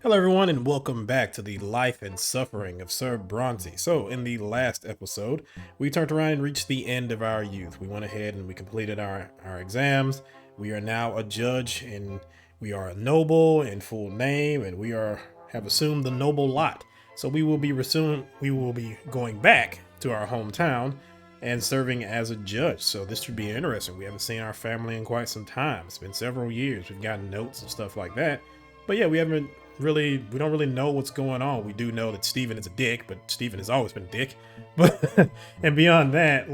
Hello, everyone, and welcome back to the life and suffering of Sir Bronte. So, in the last episode, we turned around and reached the end of our youth. We went ahead and we completed our exams. We are now a judge, and we are a noble in full name, and we are have assumed the noble lot. So, we will be going back to our hometown and serving as a judge. So, this should be interesting. We haven't seen our family in quite some time. It's been several years. We've gotten notes and stuff like that. But yeah, we don't really know what's going on. We do know that Steven is a dick, but Steven has always been a dick. But and beyond that,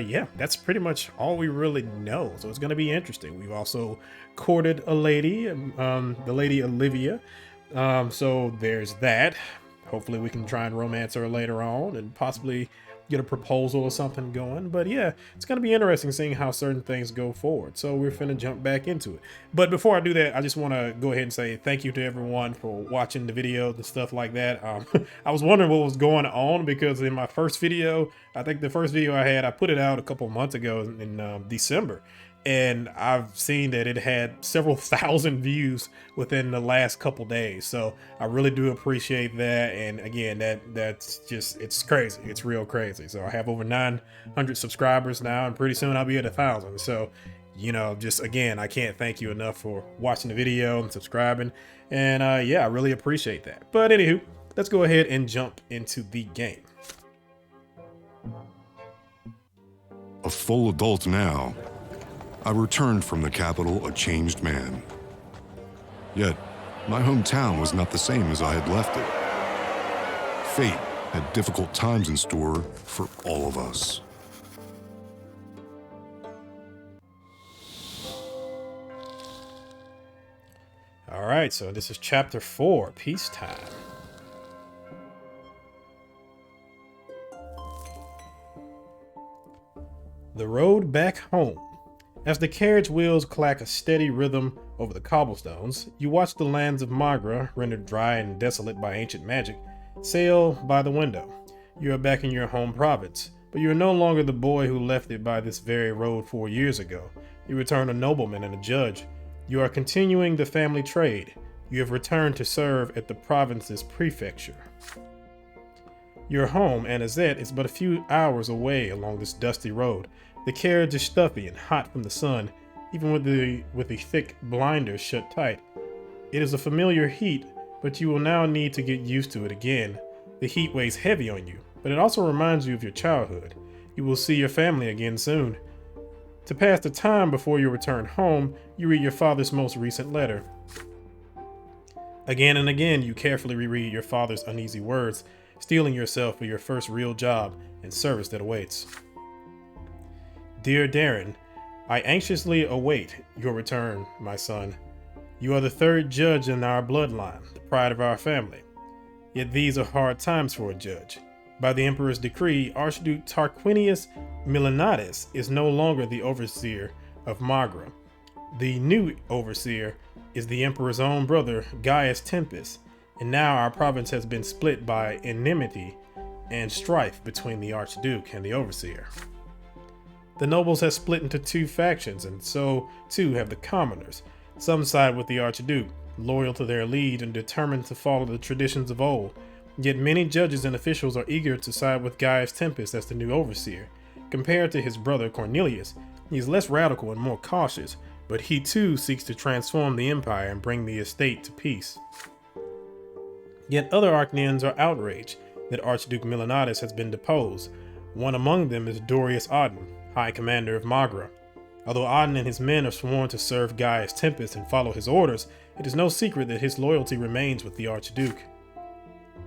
yeah, that's pretty much all we really know. So it's gonna be interesting. We've also courted a lady, the lady Olivia. So there's that. Hopefully we can try and romance her later on and possibly get a proposal or something going. But yeah, it's going to be interesting seeing how certain things go forward. So we're finna jump back into it. But before I do that, I just want to go ahead and say thank you to everyone for watching the videos and stuff like that. I was wondering what was going on because in my first video, I think the first video I had, I put it out a couple months ago in December, and I've seen that it had several thousand views within the last couple days. So I really do appreciate that. And again, that's just, it's crazy. It's real crazy. So I have over 900 subscribers now, and pretty soon I'll be at 1,000. So just again, I can't thank you enough for watching the video and subscribing. And yeah, I really appreciate that. But anywho, let's go ahead and jump into the game. A full adult now, I returned from the capital a changed man. Yet, my hometown was not the same as I had left it. Fate had difficult times in store for all of us. All right, so this is chapter 4, Peacetime. The road back home. As the carriage wheels clack a steady rhythm over the cobblestones, you watch the lands of Magra, rendered dry and desolate by ancient magic, sail by the window. You are back in your home province, but you are no longer the boy who left it by this very road 4 years ago. You return a nobleman and a judge. You are continuing the family trade. You have returned to serve at the province's prefecture. Your home, Anazet, is but a few hours away along this dusty road. The carriage is stuffy and hot from the sun, even with the thick blinders shut tight. It is a familiar heat, but you will now need to get used to it again. The heat weighs heavy on you, but it also reminds you of your childhood. You will see your family again soon. To pass the time before you return home, you read your father's most recent letter. Again and again, you carefully reread your father's uneasy words, steeling yourself for your first real job and service that awaits. Dear Darren, I anxiously await your return, my son. You are the third judge in our bloodline, the pride of our family. Yet these are hard times for a judge. By the Emperor's decree, Archduke Tarquinius Milanatis is no longer the overseer of Magra. The new overseer is the Emperor's own brother, Gaius Tempus, and now our province has been split by enmity and strife between the Archduke and the overseer. The nobles have split into two factions, and so too have the commoners. Some side with the Archduke, loyal to their lead and determined to follow the traditions of old. Yet many judges and officials are eager to side with Gaius Tempus as the new overseer. Compared to his brother Cornelius, he is less radical and more cautious, but he too seeks to transform the empire and bring the estate to peace. Yet other Archnians are outraged that Archduke Milanatis has been deposed. One among them is Dorius Auden, High Commander of Magra. Although Auden and his men are sworn to serve Gaius Tempest and follow his orders, it is no secret that his loyalty remains with the Archduke.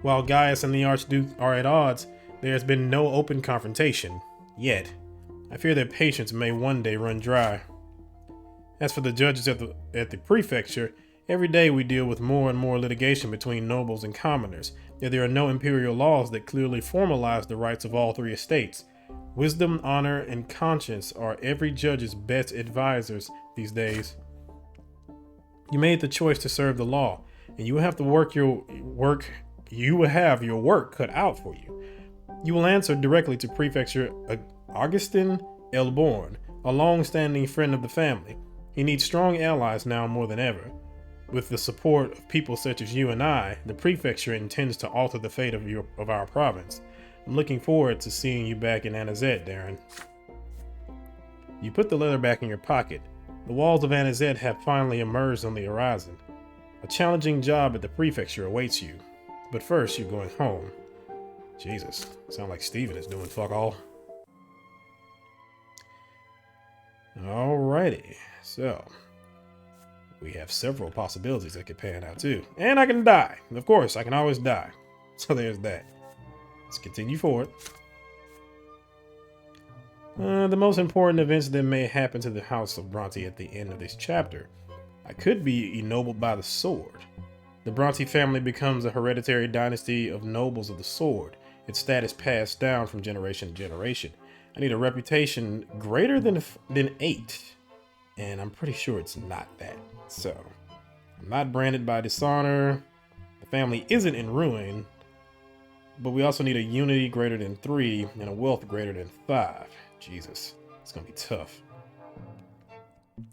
While Gaius and the Archduke are at odds, there has been no open confrontation, yet. I fear their patience may one day run dry. As for the judges at the prefecture, every day we deal with more and more litigation between nobles and commoners, yet there are no imperial laws that clearly formalize the rights of all three estates. Wisdom, honor, and conscience are every judge's best advisors these days. You made the choice to serve the law, and you will have your work cut out for you. You will answer directly to Prefecture Augustin Elborn, a long-standing friend of the family. He needs strong allies now more than ever. With the support of people such as you and I, the prefecture intends to alter the fate of our province. I'm looking forward to seeing you back in Anazet, Darren. You put the letter back in your pocket. The walls of Anazet have finally emerged on the horizon. A challenging job at the prefecture awaits you. But first, you're going home. Jesus, sound like Steven is doing fuck all. Alrighty, so we have several possibilities that could pan out too. And I can die. Of course, I can always die. So there's that. Let's continue forward. The most important events that may happen to the House of Brante at the end of this chapter. I could be ennobled by the sword. The Brante family becomes a hereditary dynasty of nobles of the sword. Its status passed down from generation to generation. I need a reputation greater than 8. And I'm pretty sure it's not that. So, I'm not branded by dishonor. The family isn't in ruin. But we also need a unity greater than 3 and a wealth greater than 5. Jesus, it's gonna be tough.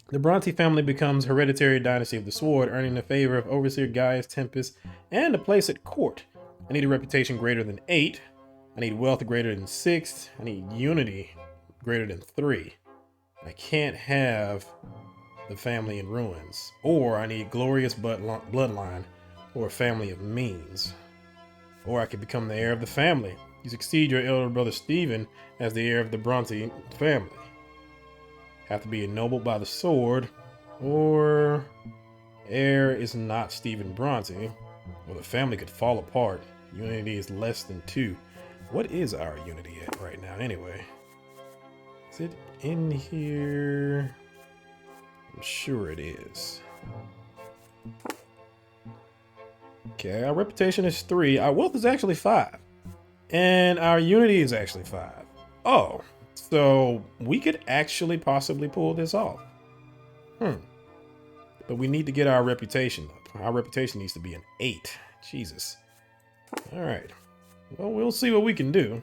The Brante family becomes hereditary dynasty of the sword, earning the favor of Overseer Gaius Tempest and a place at court. I need a reputation greater than 8. I need wealth greater than 6. I need unity greater than 3. I can't have the family in ruins. Or I need glorious bloodline or a family of means. Or I could become the heir of the family. You succeed your elder brother Stephen as the heir of the Brante family. Have to be ennobled by the sword, or heir is not Stephen Brante, or the family could fall apart. Unity is less than 2. What is our unity at right now anyway? Is it in here? I'm sure it is. Okay, our reputation is 3. Our wealth is actually 5. And our unity is actually 5. Oh, so we could actually possibly pull this off. But we need to get our reputation up. Our reputation needs to be an 8. Jesus. All right. Well, we'll see what we can do.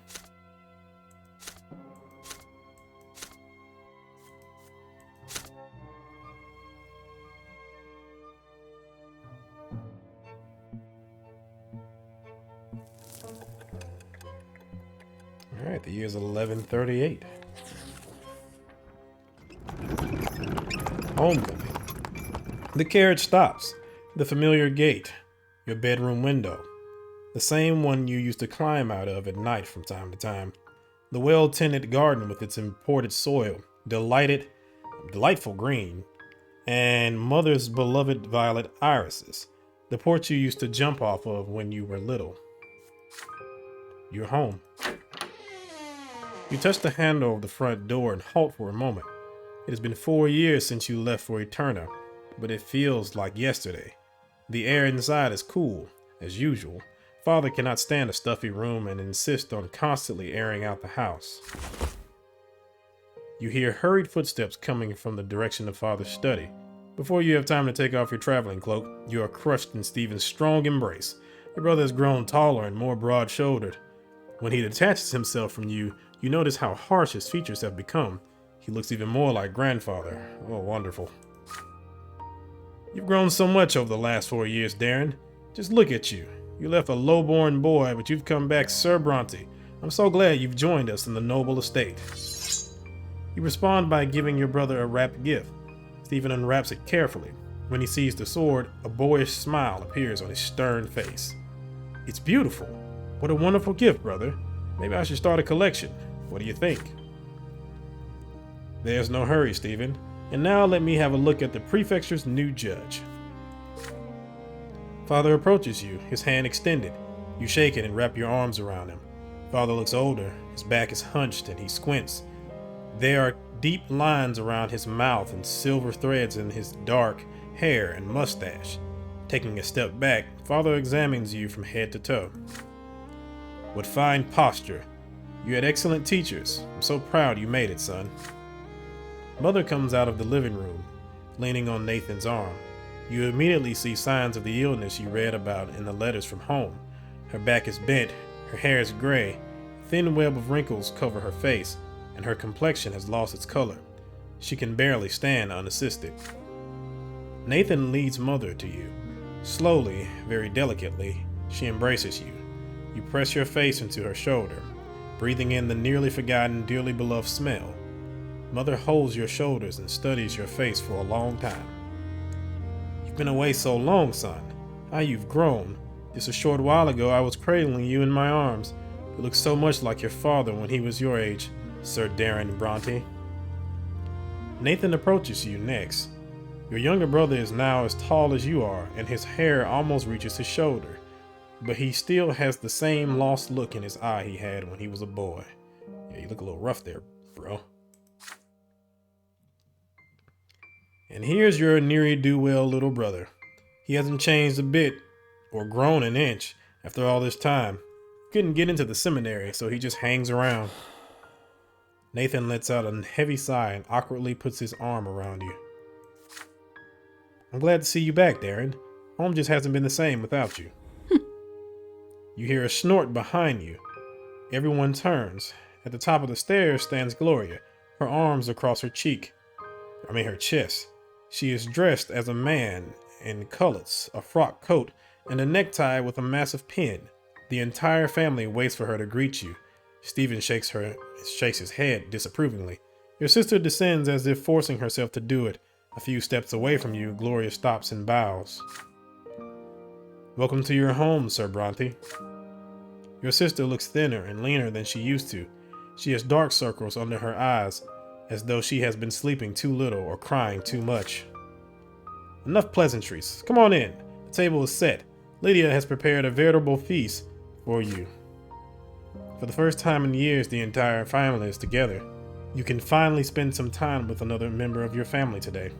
All right, the year's 1138. Homecoming. The carriage stops. The familiar gate. Your bedroom window. The same one you used to climb out of at night from time to time. The well-tended garden with its imported soil. Delightful green. And mother's beloved violet irises. The porch you used to jump off of when you were little. You're home. You touch the handle of the front door and halt for a moment. It has been 4 years since you left for Eterna, but it feels like yesterday. The air inside is cool, as usual. Father cannot stand a stuffy room and insists on constantly airing out the house. You hear hurried footsteps coming from the direction of Father's study. Before you have time to take off your traveling cloak, you are crushed in Stephen's strong embrace. Your brother has grown taller and more broad-shouldered. When he detaches himself from you, you notice how harsh his features have become. He looks even more like grandfather. Oh, wonderful. You've grown so much over the last 4 years, Darren. Just look at you. You left a low-born boy, but you've come back Sir Brante. I'm so glad you've joined us in the noble estate. You respond by giving your brother a wrapped gift. Stephen unwraps it carefully. When he sees the sword, a boyish smile appears on his stern face. It's beautiful. What a wonderful gift, brother. Maybe I should start a collection. What do you think? There's no hurry, Stephen. And now let me have a look at the prefecture's new judge. Father approaches you, his hand extended. You shake it and wrap your arms around him. Father looks older. His back is hunched and he squints. There are deep lines around his mouth and silver threads in his dark hair and mustache. Taking a step back, Father examines you from head to toe. What fine posture. You had excellent teachers. I'm so proud you made it, son. Mother comes out of the living room, leaning on Nathan's arm. You immediately see signs of the illness you read about in the letters from home. Her back is bent, her hair is gray, a thin web of wrinkles cover her face, and her complexion has lost its color. She can barely stand unassisted. Nathan leads Mother to you. Slowly, very delicately, she embraces you. You press your face into her shoulder, breathing in the nearly forgotten, dearly beloved smell. Mother holds your shoulders and studies your face for a long time. You've been away so long, son. How you've grown. Just a short while ago, I was cradling you in my arms. You look so much like your father when he was your age, Sir Darren Brante. Nathan approaches you next. Your younger brother is now as tall as you are, and his hair almost reaches his shoulder. But he still has the same lost look in his eye he had when he was a boy. Yeah, you look a little rough there, bro. And here's your ne'er-do-well little brother. He hasn't changed a bit, or grown an inch, after all this time. Couldn't get into the seminary, so he just hangs around. Nathan lets out a heavy sigh and awkwardly puts his arm around you. I'm glad to see you back, Darren. Home just hasn't been the same without you. You hear a snort behind you. Everyone turns. At the top of the stairs stands Gloria, her arms across her chest. She is dressed as a man in culottes, a frock coat, and a necktie with a massive pin. The entire family waits for her to greet you. Stephen shakes his head disapprovingly. Your sister descends as if forcing herself to do it. A few steps away from you, Gloria stops and bows. Welcome to your home, Sir Brante. Your sister looks thinner and leaner than she used to. She has dark circles under her eyes, as though she has been sleeping too little or crying too much. Enough pleasantries. Come on in. The table is set. Lydia has prepared a veritable feast for you. For the first time in years, the entire family is together. You can finally spend some time with another member of your family today.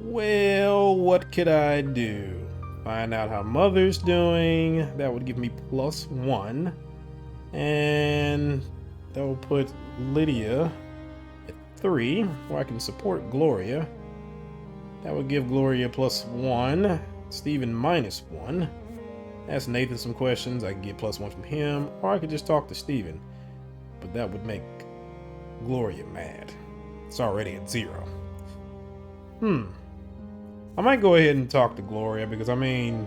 Well, what could I do? Find out how Mother's doing. That would give me +1. And that will put Lydia at 3, where I can support Gloria. That would give Gloria +1. Stephen -1. Ask Nathan some questions. I could get +1 from him, or I could just talk to Stephen. But that would make Gloria mad. It's already at 0. I might go ahead and talk to Gloria because, I mean...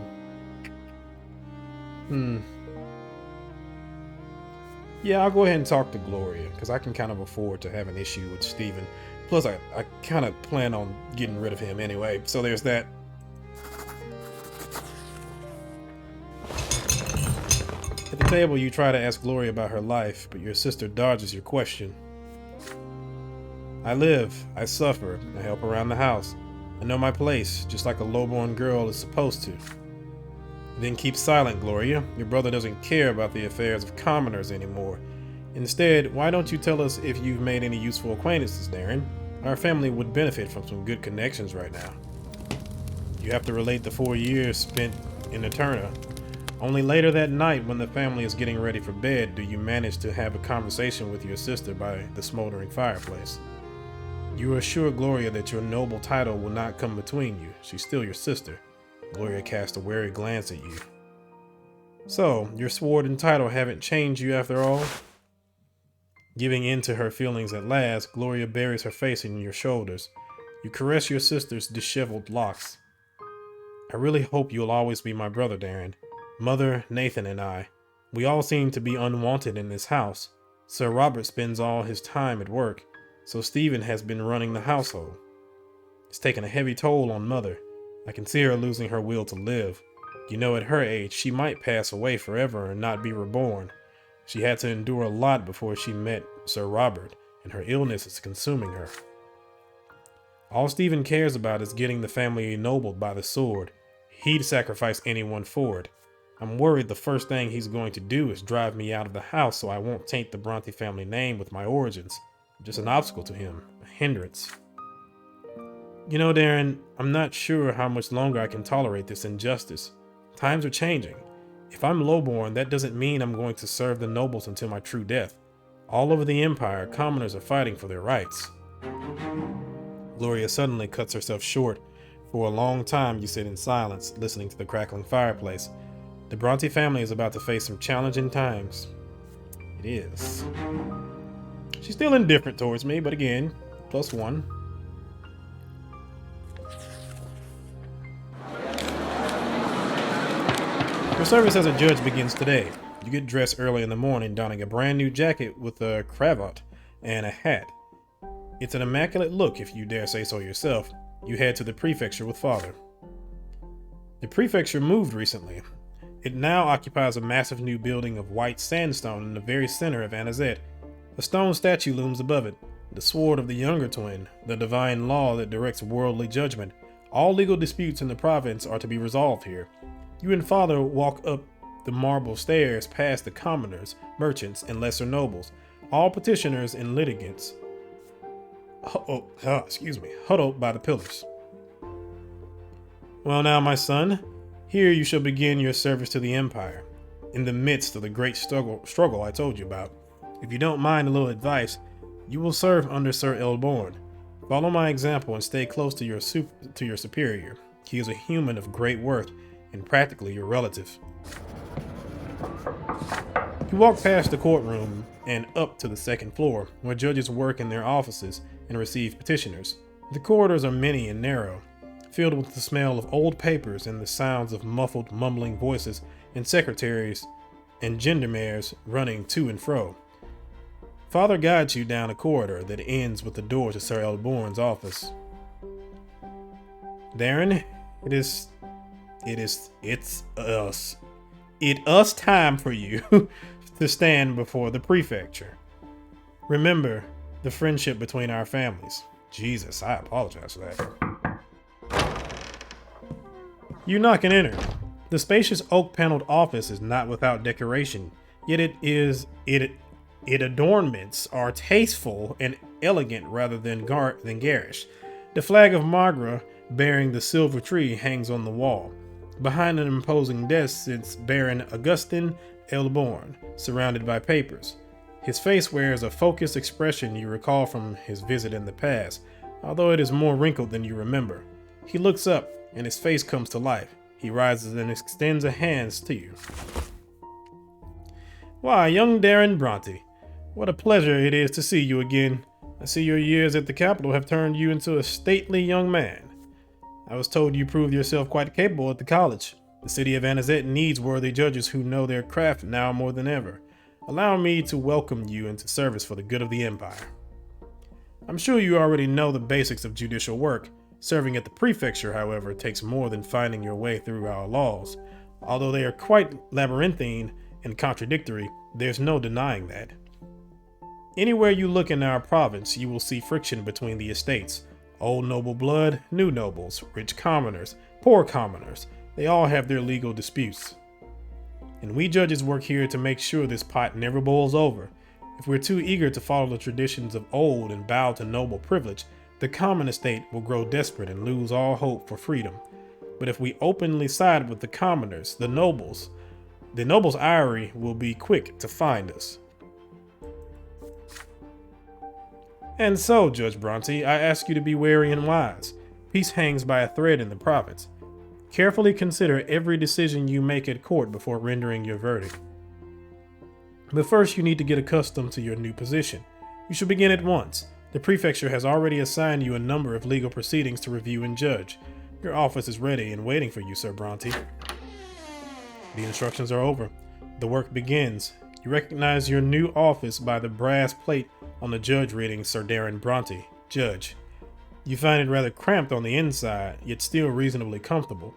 Yeah, I'll go ahead and talk to Gloria because I can kind of afford to have an issue with Stephen. Plus, I kind of plan on getting rid of him anyway, so there's that. At the table, you try to ask Gloria about her life, but your sister dodges your question. I live, I suffer, I help around the house. I know my place, just like a lowborn girl is supposed to. Then keep silent, Gloria. Your brother doesn't care about the affairs of commoners anymore. Instead, why don't you tell us if you've made any useful acquaintances, Darren? Our family would benefit from some good connections right now. You have to relate the 4 years spent in Eterna. Only later that night, when the family is getting ready for bed, do you manage to have a conversation with your sister by the smoldering fireplace. You assure Gloria that your noble title will not come between you. She's still your sister. Gloria casts a wary glance at you. So, your sword and title haven't changed you after all? Giving in to her feelings at last, Gloria buries her face in your shoulders. You caress your sister's disheveled locks. I really hope you'll always be my brother, Darren. Mother, Nathan, and I. We all seem to be unwanted in this house. Sir Robert spends all his time at work, so Stephen has been running the household. It's taken a heavy toll on Mother. I can see her losing her will to live. You know, at her age, she might pass away forever and not be reborn. She had to endure a lot before she met Sir Robert, and her illness is consuming her. All Stephen cares about is getting the family ennobled by the sword. He'd sacrifice anyone for it. I'm worried the first thing he's going to do is drive me out of the house so I won't taint the Brante family name with my origins. I'm just an obstacle to him, a hindrance. You know, Darren, I'm not sure how much longer I can tolerate this injustice. Times are changing. If I'm lowborn, that doesn't mean I'm going to serve the nobles until my true death. All over the Empire, commoners are fighting for their rights. Gloria suddenly cuts herself short. For a long time, you sit in silence, listening to the crackling fireplace. The Brante family is about to face some challenging times. It is. She's still indifferent towards me, but again, +1. Your service as a judge begins today. You get dressed early in the morning, donning a brand new jacket with a cravat and a hat. It's an immaculate look, if you dare say so yourself. You head to the prefecture with Father. The prefecture moved recently. It now occupies a massive new building of white sandstone in the very center of Anazet. A stone statue looms above it, the sword of the younger twin, the divine law that directs worldly judgment. All legal disputes in the province are to be resolved here. You and Father walk up the marble stairs past the commoners, merchants, and lesser nobles, all petitioners and litigants, huddled by the pillars. Well now, my son, here you shall begin your service to the Empire, in the midst of the great struggle I told you about. If you don't mind a little advice, you will serve under Sir Elborn. Follow my example and stay close to your superior. He is a human of great worth, and practically your relative. You walk past the courtroom and up to the second floor, where judges work in their offices and receive petitioners. The corridors are many and narrow, filled with the smell of old papers and the sounds of muffled, mumbling voices and secretaries and gendarmes running to and fro. Father guides you down a corridor that ends with the door to Sir Elborn's office. Darren, it's us time for you to stand before the prefecture. Remember the friendship between our families. Jesus, I apologize for that. You knock and enter. The spacious oak-paneled office is not without decoration, yet its adornments are tasteful and elegant rather than garish. The flag of Magra bearing the silver tree hangs on the wall. Behind an imposing desk sits Baron Augustin Elborn, surrounded by papers. His face wears a focused expression you recall from his visit in the past, although it is more wrinkled than you remember. He looks up, and his face comes to life. He rises and extends a hand to you. Why, young Darren Brante, what a pleasure it is to see you again. I see your years at the capital have turned you into a stately young man. I was told you proved yourself quite capable at the college. The city of Anazet needs worthy judges who know their craft now more than ever. Allow me to welcome you into service for the good of the Empire. I'm sure you already know the basics of judicial work. Serving at the prefecture, however, takes more than finding your way through our laws. Although they are quite labyrinthine and contradictory, there's no denying that. Anywhere you look in our province, you will see friction between the estates. Old noble blood, new nobles, rich commoners, poor commoners, they all have their legal disputes. And we judges work here to make sure this pot never boils over. If we're too eager to follow the traditions of old and bow to noble privilege, the common estate will grow desperate and lose all hope for freedom. But if we openly side with the commoners, the nobles' ire will be quick to find us. And so, Judge Brante, I ask you to be wary and wise. Peace hangs by a thread in the province. Carefully consider every decision you make at court before rendering your verdict. But first, you need to get accustomed to your new position. You should begin at once. The prefecture has already assigned you a number of legal proceedings to review and judge. Your office is ready and waiting for you, Sir Brante. The instructions are over. The work begins. You recognize your new office by the brass plate on the judge reading Sir Darren Brante, Judge. You find it rather cramped on the inside, yet still reasonably comfortable.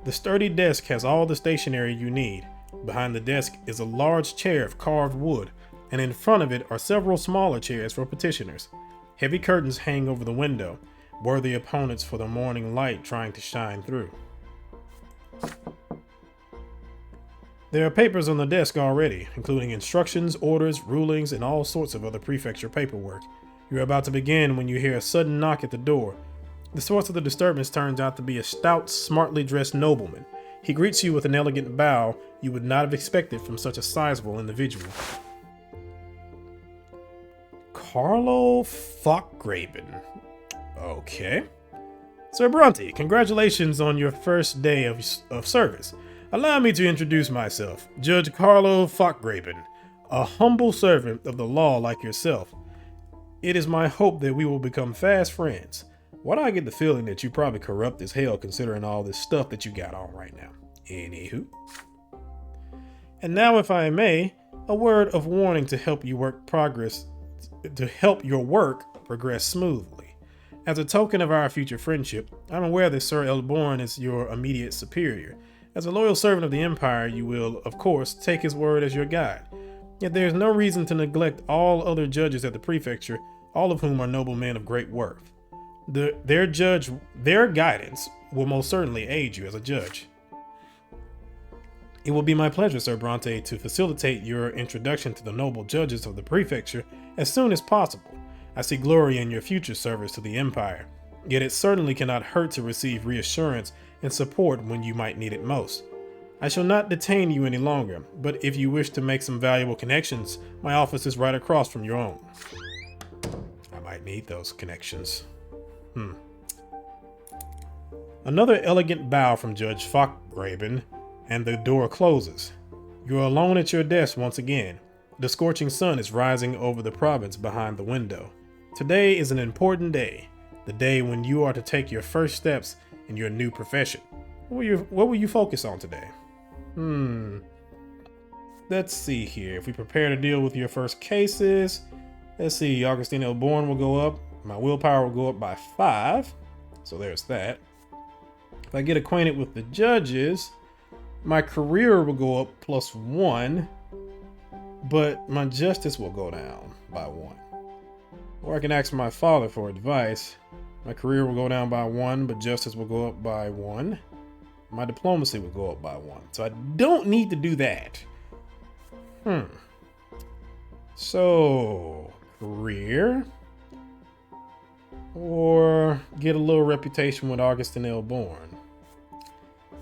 The sturdy desk has all the stationery you need. Behind the desk is a large chair of carved wood, and in front of it are several smaller chairs for petitioners. Heavy curtains hang over the window, worthy opponents for the morning light trying to shine through. There are papers on the desk already, including instructions, orders, rulings, and all sorts of other prefecture paperwork. You're about to begin when you hear a sudden knock at the door. The source of the disturbance turns out to be a stout, smartly dressed nobleman. He greets you with an elegant bow you would not have expected from such a sizable individual. Carlo Fockgraben. Okay. Sir Brante, congratulations on your first day of service. Allow me to introduce myself, Judge Carlo Fockgraben, a humble servant of the law like yourself. It is my hope that we will become fast friends. Why do I get the feeling that you probably corrupt as hell considering all this stuff that you got on right now? Anywho. And now, if I may, a word of warning to help your work progress smoothly. As a token of our future friendship, I'm aware that Sir Elborn is your immediate superior. As a loyal servant of the Empire, you will, of course, take his word as your guide. Yet there is no reason to neglect all other judges at the prefecture, all of whom are noble men of great worth. Their guidance will most certainly aid you as a judge. It will be my pleasure, Sir Brante, to facilitate your introduction to the noble judges of the prefecture as soon as possible. I see glory in your future service to the Empire, yet it certainly cannot hurt to receive reassurance and support when you might need it most. I shall not detain you any longer, but if you wish to make some valuable connections, my office is right across from your own. I might need those connections. Another elegant bow from Judge Fockgraben, and the door closes. You're alone at your desk once again. The scorching sun is rising over the province behind the window. Today is an important day, the day when you are to take your first steps in your new profession. What will you focus on today? Let's see here. If we prepare to deal with your first cases, let's see, Augustine Elborn will go up. My willpower will go up by 5. So there's that. If I get acquainted with the judges, my career will go up +1, but my justice will go down by 1. Or I can ask my father for advice. My career will go down by 1, but justice will go up by 1. My diplomacy will go up by 1. So I don't need to do that. So, career. Or get a little reputation with Augustine Elborn.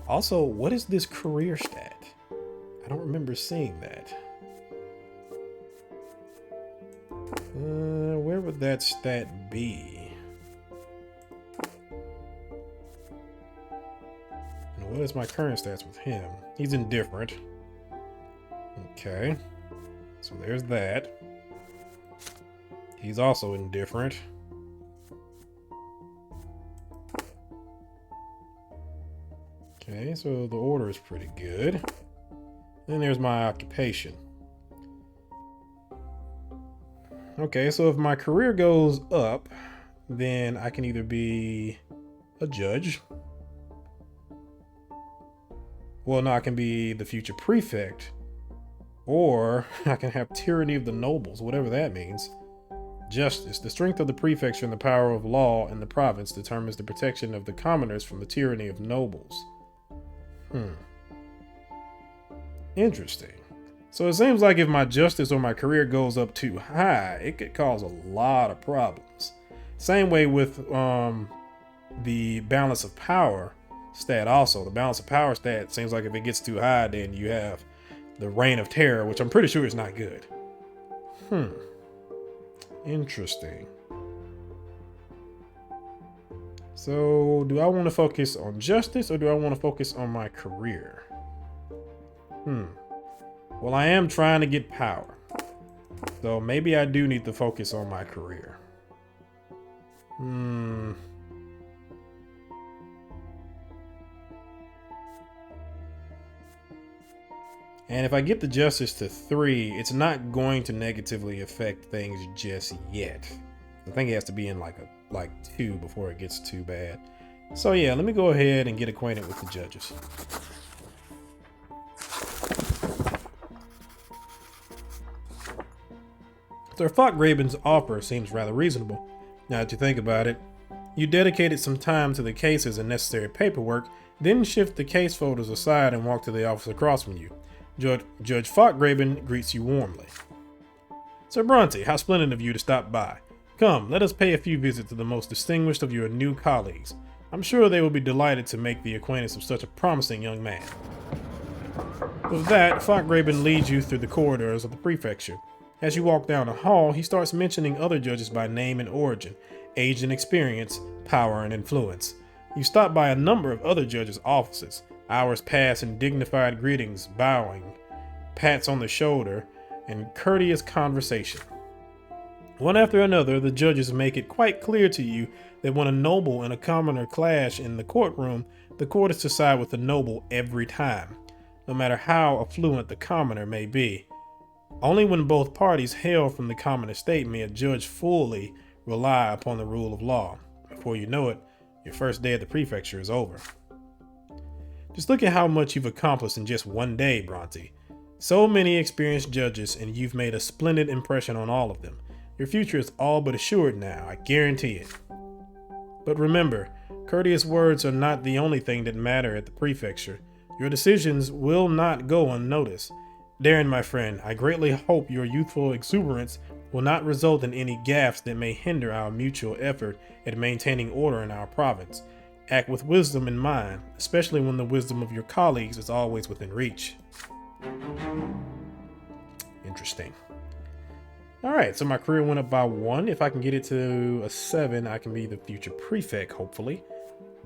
Also, what is this career stat? I don't remember seeing that. Where would that stat be? And what is my current stats with him? He's indifferent. Okay. So there's that. He's also indifferent. Okay, so the order is pretty good. Then there's my occupation. Okay, so if my career goes up, then I can either be a judge. Well, no, I can be the future prefect. Or I can have tyranny of the nobles, whatever that means. Justice. The strength of the prefecture and the power of law in the province determines the protection of the commoners from the tyranny of nobles. Interesting. So it seems like if my justice or my career goes up too high, it could cause a lot of problems. Same way with the balance of power stat also. The balance of power stat seems like if it gets too high, then you have the reign of terror, which I'm pretty sure is not good. Interesting. So, do I want to focus on justice or do I want to focus on my career? Well, I am trying to get power. So maybe I do need to focus on my career. And if I get the justice to 3, it's not going to negatively affect things just yet. I think it has to be in like 2 before it gets too bad. So yeah, let me go ahead and get acquainted with the judges. Sir Fockgraben's offer seems rather reasonable. Now that you think about it, you dedicated some time to the cases and necessary paperwork, then shift the case folders aside and walk to the office across from you. Judge Fockgraben greets you warmly. Sir Brante, how splendid of you to stop by. Come, let us pay a few visits to the most distinguished of your new colleagues. I'm sure they will be delighted to make the acquaintance of such a promising young man. With that, Fockgraben leads you through the corridors of the prefecture. As you walk down the hall, he starts mentioning other judges by name and origin, age and experience, power and influence. You stop by a number of other judges' offices. Hours pass in dignified greetings, bowing, pats on the shoulder, and courteous conversation. One after another, the judges make it quite clear to you that when a noble and a commoner clash in the courtroom, the court is to side with the noble every time, no matter how affluent the commoner may be. Only when both parties hail from the common estate may a judge fully rely upon the rule of law. Before you know it, your first day at the prefecture is over. Just look at how much you've accomplished in just one day, Brante. So many experienced judges, and you've made a splendid impression on all of them. Your future is all but assured now, I guarantee it. But remember, courteous words are not the only thing that matter at the prefecture. Your decisions will not go unnoticed. Darren, my friend, I greatly hope your youthful exuberance will not result in any gaffes that may hinder our mutual effort at maintaining order in our province. Act with wisdom in mind, especially when the wisdom of your colleagues is always within reach. Interesting. Alright, so my career went up by 1. If I can get it to a 7, I can be the future prefect, hopefully.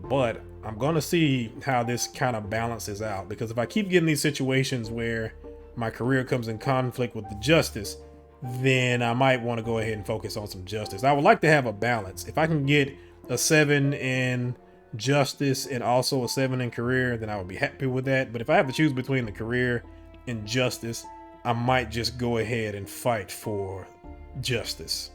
But I'm going to see how this kind of balances out, because if I keep getting these situations where my career comes in conflict with the justice, then I might want to go ahead and focus on some justice. I would like to have a balance. If I can get a 7 in justice and also a 7 in career, then I would be happy with that. But if I have to choose between the career and justice, I might just go ahead and fight for justice.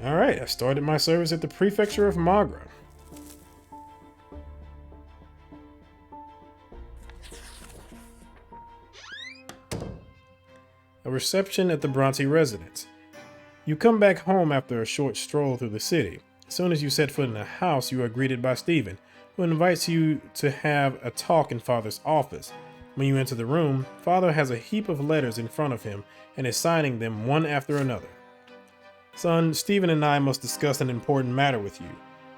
Alright, I started my service at the prefecture of Magra. A reception at the Brante residence. You come back home after a short stroll through the city. As soon as you set foot in the house, you are greeted by Stephen, who invites you to have a talk in Father's office. When you enter the room, Father has a heap of letters in front of him and is signing them one after another. Son, Stephen and I must discuss an important matter with you.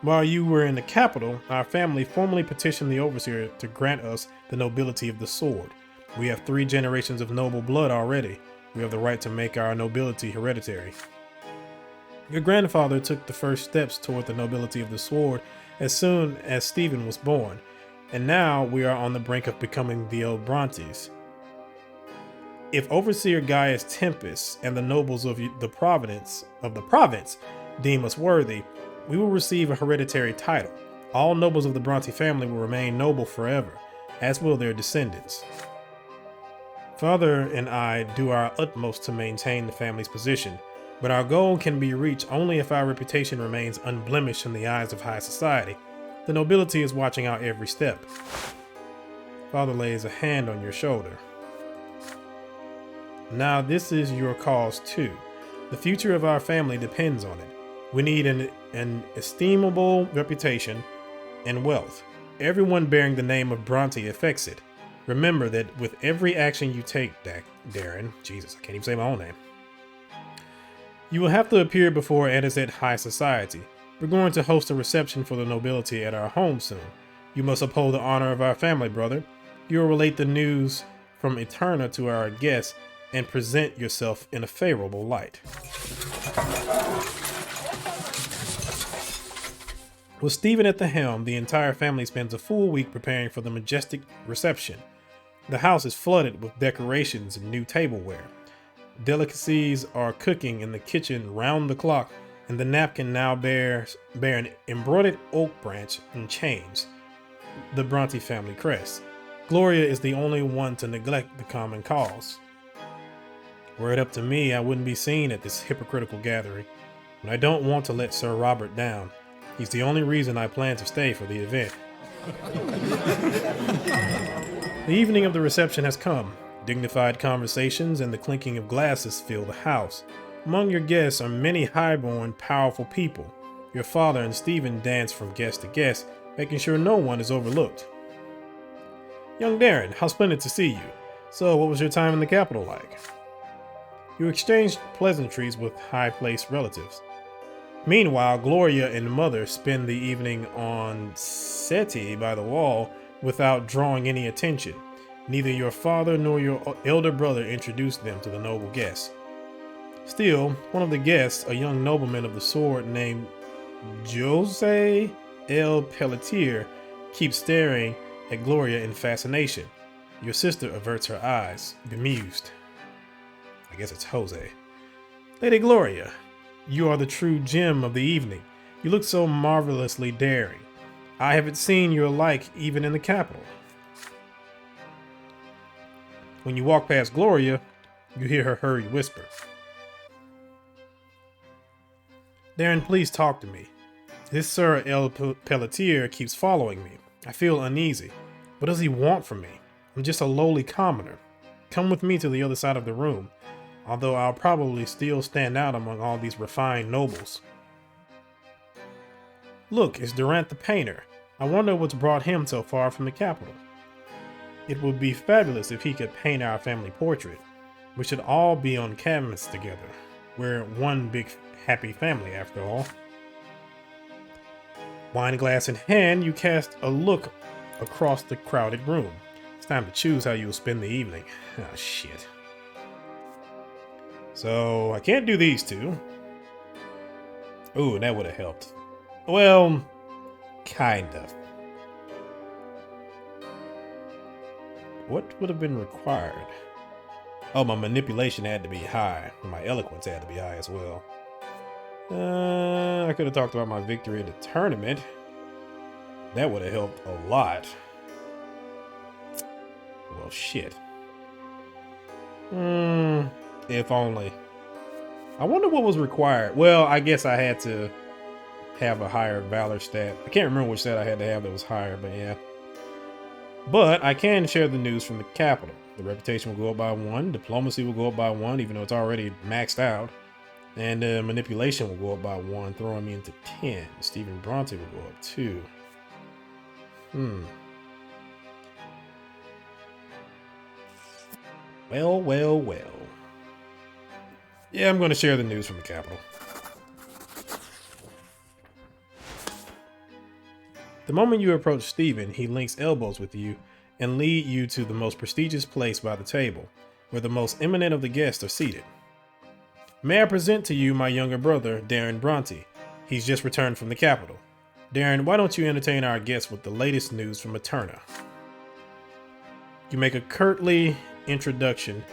While you were in the capital, our family formally petitioned the overseer to grant us the nobility of the sword. We have 3 generations of noble blood already. We have the right to make our nobility hereditary. Your grandfather took the first steps toward the nobility of the sword as soon as Stephen was born, and now we are on the brink of becoming the old Brontes. If Overseer Gaius Tempest and the nobles of the province deem us worthy, we will receive a hereditary title. All nobles of the Brante family will remain noble forever, as will their descendants. Father and I do our utmost to maintain the family's position, but our goal can be reached only if our reputation remains unblemished in the eyes of high society. The nobility is watching our every step. Father lays a hand on your shoulder. Now this is your cause too. The future of our family depends on it. We need an estimable reputation and wealth. Everyone bearing the name of Brante affects it. Remember that with every action you take, Darren, Jesus, I can't even say my own name, you will have to appear before Anisette High Society. We're going to host a reception for the nobility at our home soon. You must uphold the honor of our family, brother. You will relate the news from Eterna to our guests and present yourself in a favorable light. With Stephen at the helm, the entire family spends a full week preparing for the majestic reception. The house is flooded with decorations and new tableware. Delicacies are cooking in the kitchen round the clock, and the napkin now bears an embroidered oak branch and chains, the Brante family crest. Gloria is the only one to neglect the common cause. Were it up to me, I wouldn't be seen at this hypocritical gathering, but I don't want to let Sir Robert down. He's the only reason I plan to stay for the event. The evening of the reception has come. Dignified conversations and the clinking of glasses fill the house. Among your guests are many highborn, powerful people. Your father and Stephen dance from guest to guest, making sure no one is overlooked. Young Darren, how splendid to see you. So, what was your time in the capital like? You exchanged pleasantries with high-placed relatives. Meanwhile, Gloria and Mother spend the evening on settee by the wall without drawing any attention. Neither your father nor your elder brother introduced them to the noble guests. Still, one of the guests, a young nobleman of the sword named Jose L. Pelletier, keeps staring at Gloria in fascination. Your sister averts her eyes, bemused. I guess it's Jose. Lady Gloria, you are the true gem of the evening. You look so marvelously daring. I haven't seen your like even in the capital. When you walk past Gloria, you hear her hurried whisper. Darren, please talk to me. This Sir El Pelletier keeps following me. I feel uneasy. What does he want from me? I'm just a lowly commoner. Come with me to the other side of the room, although I'll probably still stand out among all these refined nobles. Look, it's Durant the painter. I wonder what's brought him so far from the capital. It would be fabulous if he could paint our family portrait. We should all be on canvas together. We're one big happy family after all. Wine glass in hand, you cast a look across the crowded room. It's time to choose how you'll spend the evening. Ah, shit. So, I can't do these two. Ooh, that would have helped. Well, kind of. What would have been required? Oh, my manipulation had to be high. My eloquence had to be high as well. I could have talked about my victory in the tournament. That would have helped a lot. Well, shit. If only. I wonder what was required. Well, I guess I had to have a higher valor stat. I can't remember which stat I had to have that was higher, but yeah. But I can share the news from the capital. The reputation will go up by 1. Diplomacy will go up by 1, even though it's already maxed out. And manipulation will go up by 1, throwing me into 10. Stephen Brante will go up 2. Well. Yeah, I'm going to share the news from the capital. The moment you approach Stephen, he links elbows with you and lead you to the most prestigious place by the table, where the most eminent of the guests are seated. May I present to you my younger brother, Darren Brante. He's just returned from the capital. Darren, why don't you entertain our guests with the latest news from Eterna? You make a curtly introduction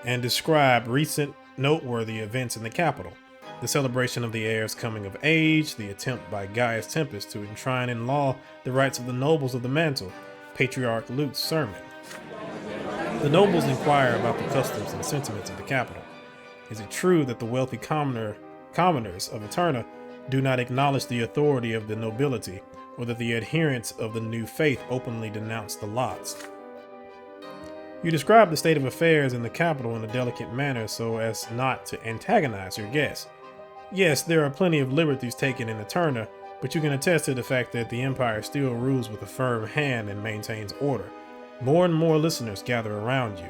and describe recent noteworthy events in the capital. The celebration of the heir's coming of age, the attempt by Gaius Tempest to enshrine in law the rights of the nobles of the mantle, Patriarch Luke's sermon. The nobles inquire about the customs and sentiments of the capital. Is it true that the wealthy commoners of Eterna do not acknowledge the authority of the nobility, or that the adherents of the new faith openly denounce the lots? You describe the state of affairs in the capital in a delicate manner so as not to antagonize your guests. Yes, there are plenty of liberties taken in Eterna, but you can attest to the fact that the Empire still rules with a firm hand and maintains order. More and more listeners gather around you.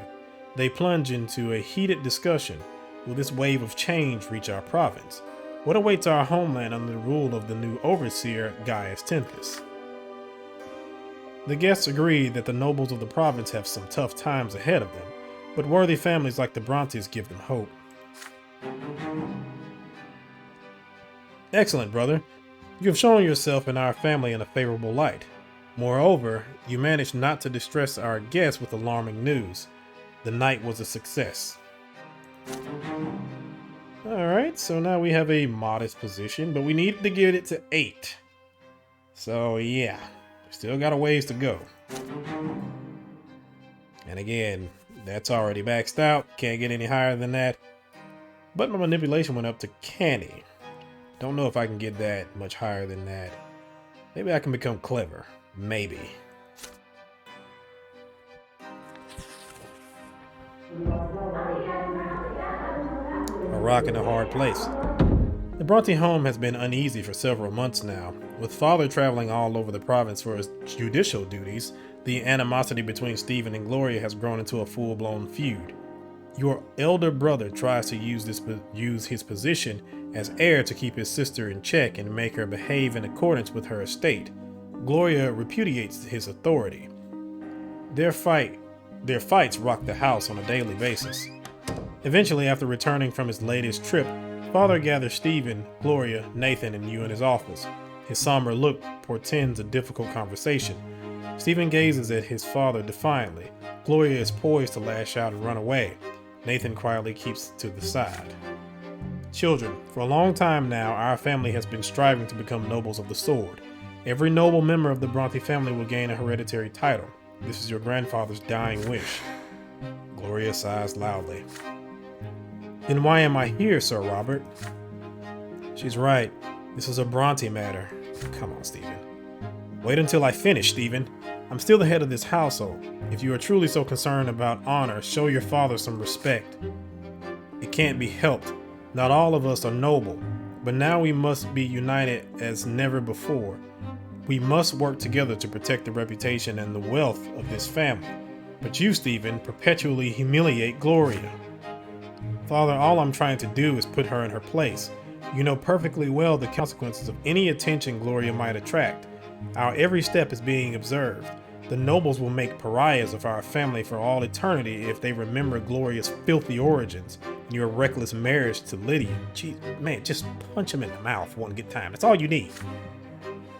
They plunge into a heated discussion. Will this wave of change reach our province? What awaits our homeland under the rule of the new overseer, Gaius Tempest? The guests agree that the nobles of the province have some tough times ahead of them, but worthy families like the Brontes give them hope. Excellent, brother. You have shown yourself and our family in a favorable light. Moreover, you managed not to distress our guests with alarming news. The night was a success. Alright, so now we have a modest position, but we need to get it to 8. So yeah, still got a ways to go. And again, that's already maxed out. Can't get any higher than that. But my manipulation went up to canny. Don't know if I can get that much higher than that. Maybe I can become clever. Maybe. A rock in a hard place. The Bronte home has been uneasy for several months now. With father traveling all over the province for his judicial duties, the animosity between Stephen and Gloria has grown into a full-blown feud. Your elder brother tries to use his position as heir to keep his sister in check and make her behave in accordance with her estate. Gloria repudiates his authority. Their fights rock the house on a daily basis. Eventually, after returning from his latest trip, father gathers Stephen, Gloria, Nathan, and you in his office. His somber look portends a difficult conversation. Stephen gazes at his father defiantly. Gloria is poised to lash out and run away. Nathan quietly keeps to the side. Children, for a long time now, our family has been striving to become nobles of the sword. Every noble member of the Brante family will gain a hereditary title. This is your grandfather's dying wish. Gloria sighs loudly. Then why am I here, Sir Robert? She's right. This is a Brante matter. Come on, Stephen. Wait until I finish, Stephen. I'm still the head of this household. If you are truly so concerned about honor, show your father some respect. It can't be helped. Not all of us are noble, but now we must be united as never before. We must work together to protect the reputation and the wealth of this family. But you, Stephen, perpetually humiliate Gloria. Father, all I'm trying to do is put her in her place. You know perfectly well the consequences of any attention Gloria might attract. Our every step is being observed. The nobles will make pariahs of our family for all eternity if they remember Gloria's filthy origins and your reckless marriage to Lydia. Gee, man, just punch him in the mouth one good time. That's all you need.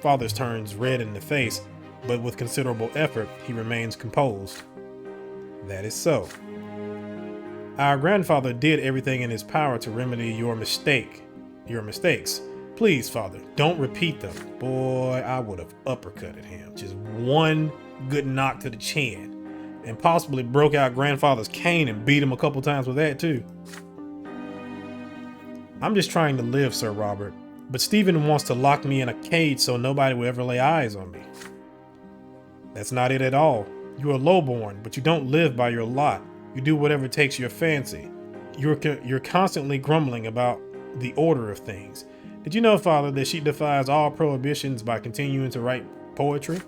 Father turns red in the face, but with considerable effort, he remains composed. That is so. Our grandfather did everything in his power to remedy your mistakes. Please, Father, don't repeat them. Boy, I would have uppercutted him. Just one good knock to the chin. And possibly broke out grandfather's cane and beat him a couple times with that, too. I'm just trying to live, Sir Robert. But Stephen wants to lock me in a cage so nobody will ever lay eyes on me. That's not it at all. You are lowborn, but you don't live by your lot. You do whatever takes your fancy. You're constantly grumbling about the order of things. Did you know, Father, that she defies all prohibitions by continuing to write poetry?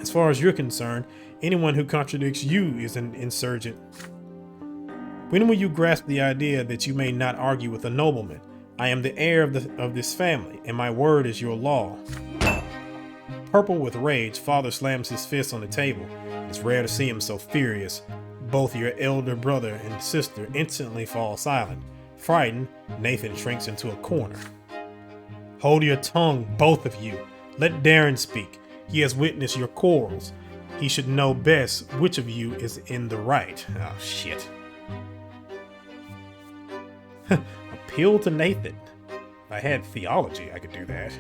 As far as you're concerned, anyone who contradicts you is an insurgent. When will you grasp the idea that you may not argue with a nobleman? I am the heir of this family, and my word is your law. Purple with rage, Father slams his fist on the table. It's rare to see him so furious. Both your elder brother and sister instantly fall silent. Frightened, Nathan shrinks into a corner. Hold your tongue, both of you. Let Darren speak. He has witnessed your quarrels. He should know best which of you is in the right. Oh, shit. Appeal to Nathan. If I had theology, I could do that.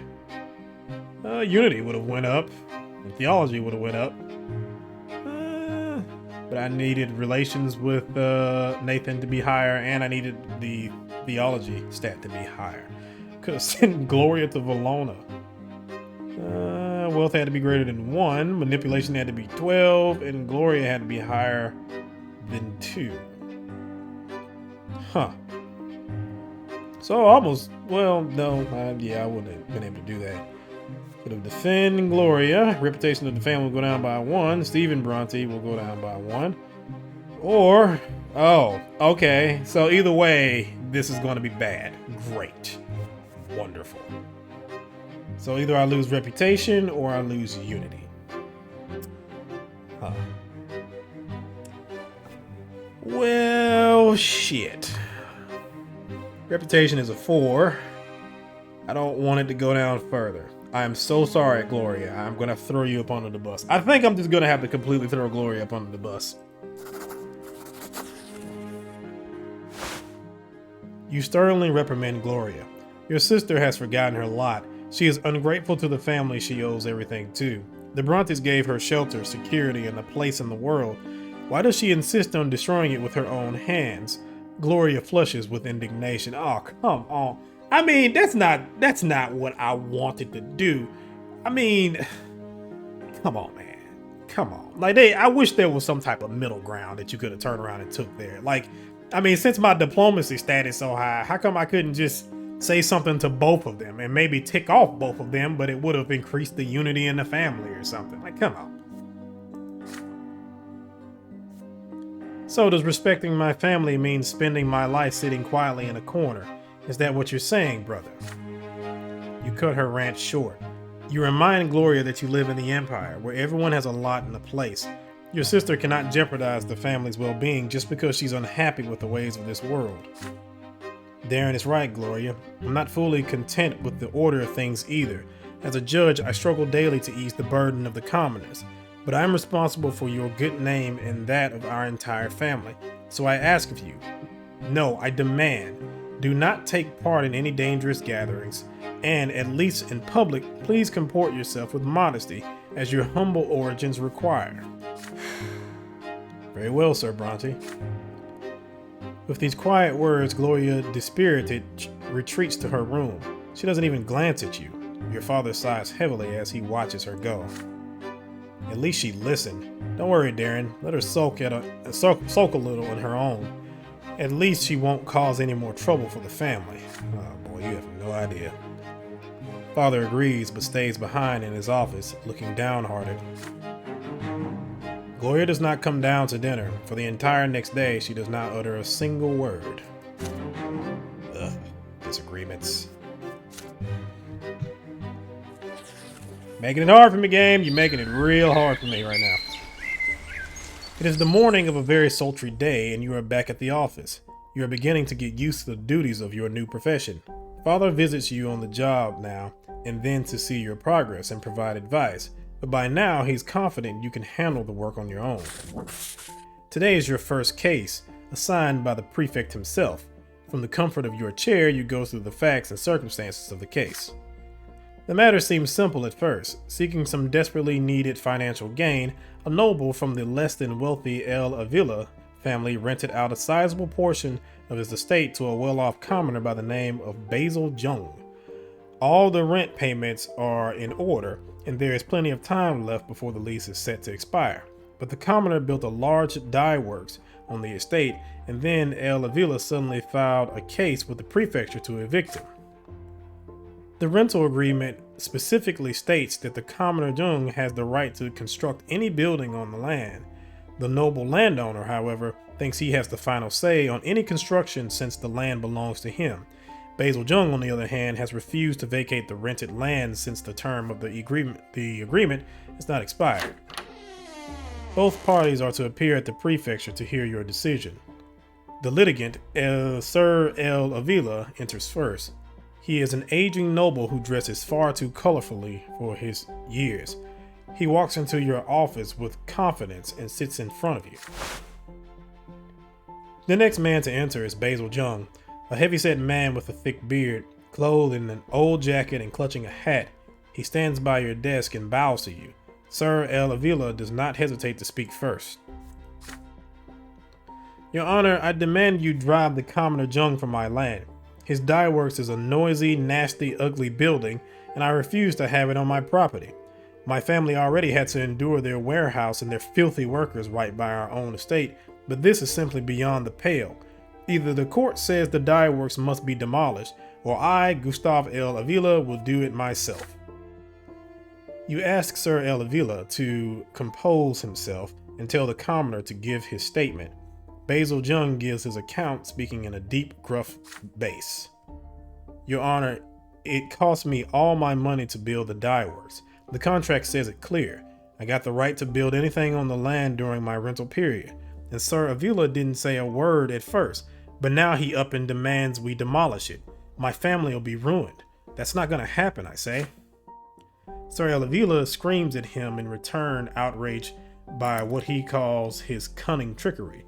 Unity would have went up, and theology would have went up. But I needed relations with Nathan to be higher, and I needed the theology stat to be higher. Could have sent Gloria to Valona. Wealth had to be greater than 1, manipulation had to be 12, and Gloria had to be higher than 2. Huh. So almost, well, no, I wouldn't have been able to do that. Could have defend Gloria. Reputation of the family will go down by 1. Stephen Brante will go down by 1. Or, oh, okay. So either way, this is going to be bad. Great. Wonderful. So either I lose reputation or I lose unity. Huh. Well, shit. Reputation is a 4. I don't want it to go down further. I am so sorry, Gloria. I'm going to throw you up under the bus. I think I'm just going to have to completely throw Gloria up under the bus. You sternly reprimand Gloria. Your sister has forgotten her lot. She is ungrateful to the family she owes everything to. The Brontes gave her shelter, security, and a place in the world. Why does she insist on destroying it with her own hands? Gloria flushes with indignation. Oh, come on. I mean, that's not what I wanted to do. I mean, come on, man. Come on. Like, I wish there was some type of middle ground that you could have turned around and took there. Like, I mean, since my diplomacy status so high, how come I couldn't just say something to both of them and maybe tick off both of them, but it would have increased the unity in the family or something? Like, come on. So does respecting my family mean spending my life sitting quietly in a corner? Is that what you're saying, brother? You cut her rant short. You remind Gloria that you live in the Empire, where everyone has a lot and a place. Your sister cannot jeopardize the family's well-being just because she's unhappy with the ways of this world. Darren is right, Gloria. I'm not fully content with the order of things either. As a judge, I struggle daily to ease the burden of the commoners. but I'm responsible for your good name and that of our entire family. So I ask of you, no, I demand, do not take part in any dangerous gatherings, and at least in public, please comport yourself with modesty, as your humble origins require. Very well, Sir Brante. With these quiet words, Gloria, dispirited, retreats to her room. She doesn't even glance at you. Your father sighs heavily as he watches her go. At least she listened. Don't worry, Darren. Let her sulk a little on her own. At least she won't cause any more trouble for the family. Oh boy, you have no idea. Father agrees, but stays behind in his office, looking downhearted. Gloria does not come down to dinner. For the entire next day, she does not utter a single word. Ugh, disagreements. Making it hard for me, game. You're making it real hard for me right now. It is the morning of a very sultry day, and you are back at the office. You are beginning to get used to the duties of your new profession. Father visits you on the job now and then to see your progress and provide advice, but by now he's confident you can handle the work on your own. Today is your first case, assigned by the prefect himself. From the comfort of your chair, you go through the facts and circumstances of the case. The matter seems simple at first. Seeking some desperately needed financial gain, a noble from the less than wealthy El Avila family rented out a sizable portion of his estate to a well-off commoner by the name of Basil Jung. All the rent payments are in order, and there is plenty of time left before the lease is set to expire. But the commoner built a large dye works on the estate, and then El Avila suddenly filed a case with the prefecture to evict him. The rental agreement specifically states that the commoner Jung has the right to construct any building on the land. The noble landowner, however, thinks he has the final say on any construction since the land belongs to him. Basil Jung, on the other hand, has refused to vacate the rented land since the term of the agreement is not expired. Both parties are to appear at the prefecture to hear your decision. The litigant, Sir El Avila, enters first. He is an aging noble who dresses far too colorfully for his years. He walks into your office with confidence and sits in front of you. The next man to enter is Basil Jung, a heavyset man with a thick beard, clothed in an old jacket and clutching a hat. He stands by your desk and bows to you. Sir El Avila does not hesitate to speak first. Your Honor, I demand you drive the commoner Jung from my land. His dye works is a noisy, nasty, ugly building, and I refuse to have it on my property. My family already had to endure their warehouse and their filthy workers right by our own estate, but this is simply beyond the pale. Either the court says the dye works must be demolished, or I, Gustave El Avila, will do it myself. You ask Sir El Avila to compose himself and tell the commoner to give his statement. Basil Jung gives his account, speaking in a deep, gruff bass. Your Honor, it cost me all my money to build the dye works. The contract says it clear. I got the right to build anything on the land during my rental period. And Sir Avila didn't say a word at first, but now he up and demands we demolish it. My family will be ruined. That's not gonna happen, I say. Sir El Avila screams at him in return, outraged by what he calls his cunning trickery.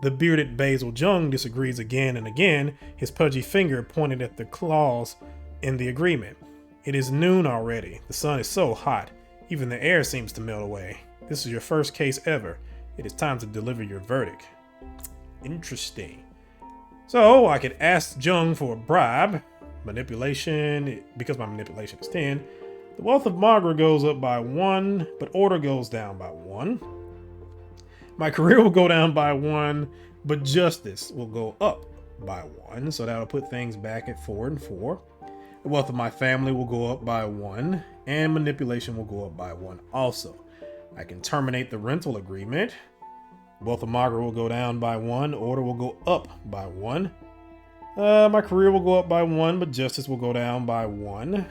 The bearded Basil Jung disagrees again and again, his pudgy finger pointed at the clause in the agreement. It is noon already. The sun is so hot. Even the air seems to melt away. This is your first case ever. It is time to deliver your verdict. Interesting. So I could ask Jung for a bribe. Manipulation, because my manipulation is 10. The wealth of Margaret goes up by 1, but order goes down by 1. My career will go down by 1, but justice will go up by 1. So that'll put things back at 4 and 4. The wealth of my family will go up by 1, and manipulation will go up by 1 also. I can terminate the rental agreement. Wealth of Margaret will go down by 1. Order will go up by 1. My career will go up by 1, but justice will go down by 1.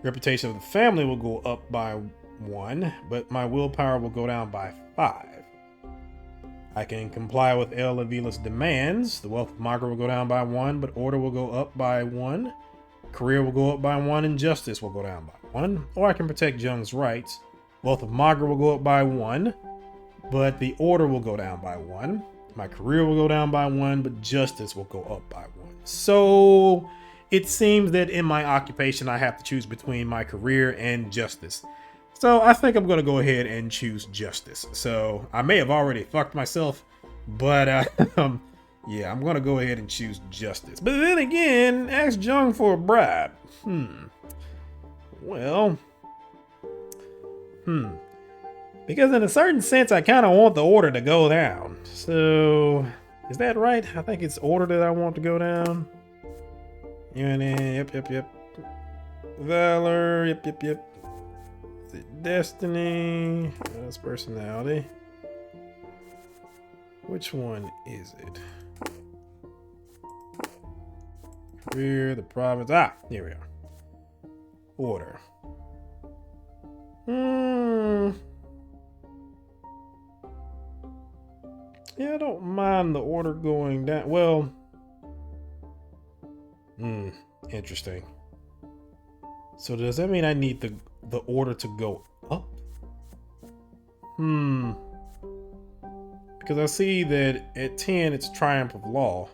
Reputation of the family will go up by 1, but my willpower will go down by 5. I can comply with El Avila's demands. The wealth of Margaret will go down by 1, but order will go up by 1. Career will go up by 1, and justice will go down by 1. Or I can protect Jung's rights. Wealth of Magra will go up by 1, but the order will go down by 1. My career will go down by 1, but justice will go up by 1. So it seems that in my occupation, I have to choose between my career and justice. So I think I'm going to go ahead and choose justice. So I may have already fucked myself, but yeah, I'm going to go ahead and choose justice. But then again, ask Jung for a bribe. Well, because in a certain sense, I kind of want the order to go down. So, is that right? I think it's order that I want to go down. Yep. Valor, yep. Is it destiny? That's personality. Which one is it? Career, the province. Here we are. Order. Yeah, I don't mind the order going down. Well, interesting. So does that mean I need the order to go up? Because I see that at 10 it's Triumph of Law.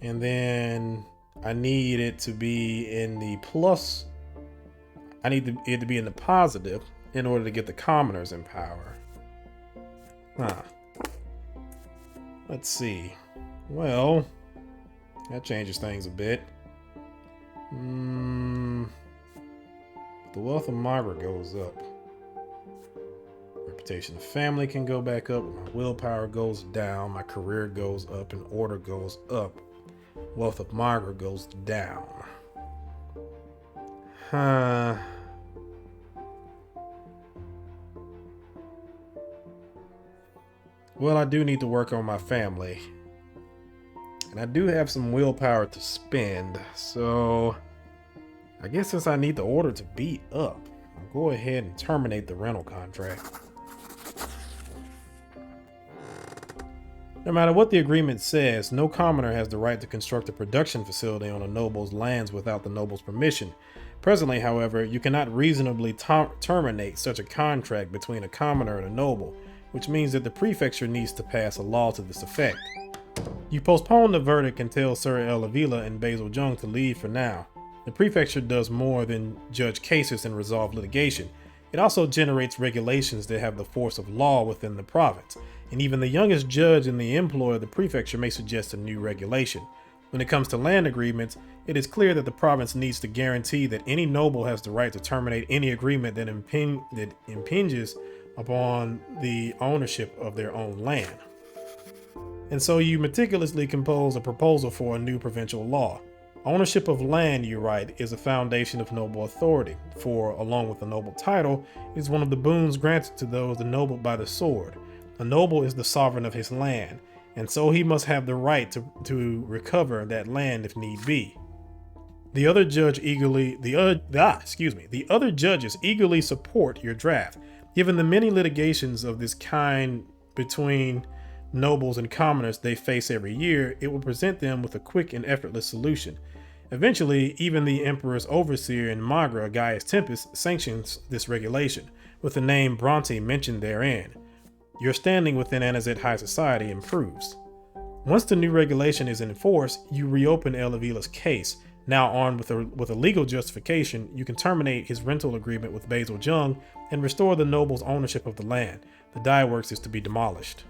And then I need it to be in the plus. I need it to be in the positive in order to get the commoners in power. Let's see. Well, that changes things a bit. The wealth of Margaret goes up. Reputation of family can go back up. My willpower goes down. My career goes up and order goes up. Wealth of Margaret goes down. Well, I do need to work on my family. And I do have some willpower to spend. So I guess since I need the order to be up, I'll go ahead and terminate the rental contract. No matter what the agreement says, no commoner has the right to construct a production facility on a noble's lands without the noble's permission. Presently, however, you cannot reasonably terminate such a contract between a commoner and a noble, which means that the prefecture needs to pass a law to this effect. You postpone the verdict and tell Sir Elavila and Basil Jung to leave for now. The prefecture does more than judge cases and resolve litigation. It also generates regulations that have the force of law within the province, and even the youngest judge in the employ of the prefecture may suggest a new regulation. When it comes to land agreements, it is clear that the province needs to guarantee that any noble has the right to terminate any agreement that impinges upon the ownership of their own land. And so you meticulously compose a proposal for a new provincial law. Ownership of land, you write, is a foundation of noble authority, for, along with the noble title, it is one of the boons granted to those ennobled by the sword. A noble is the sovereign of his land, and so he must have the right to recover that land if need be. The other judges eagerly support your draft. Given the many litigations of this kind between nobles and commoners they face every year, it will present them with a quick and effortless solution. Eventually, even the emperor's overseer in Magra, Gaius Tempest, sanctions this regulation, with the name Brante mentioned therein. Your standing within Anazet High Society improves. Once the new regulation is in force, you reopen Elavila's case. Now armed with a legal justification, you can terminate his rental agreement with Basil Jung and restore the noble's ownership of the land. The dye works is to be demolished.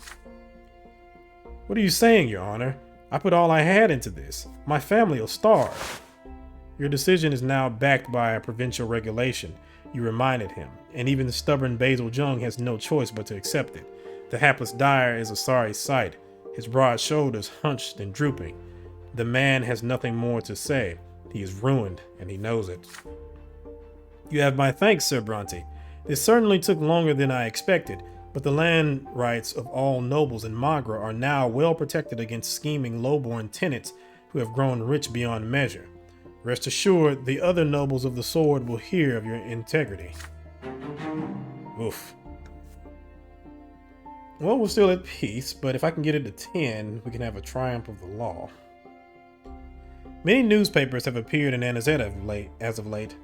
What are you saying, Your Honor? I put all I had into this. My family will starve. Your decision is now backed by a provincial regulation, you reminded him, and even the stubborn Basil Jung has no choice but to accept it. The hapless dyer is a sorry sight, his broad shoulders hunched and drooping. The man has nothing more to say. He is ruined, and he knows it. You have my thanks, Sir Brante. This certainly took longer than I expected, but the land rights of all nobles in Magra are now well protected against scheming lowborn tenants who have grown rich beyond measure. Rest assured, the other nobles of the sword will hear of your integrity. Oof. Well, we're still at peace, but if I can get it to 10, we can have a triumph of the law. Many newspapers have appeared in Anazet as of late.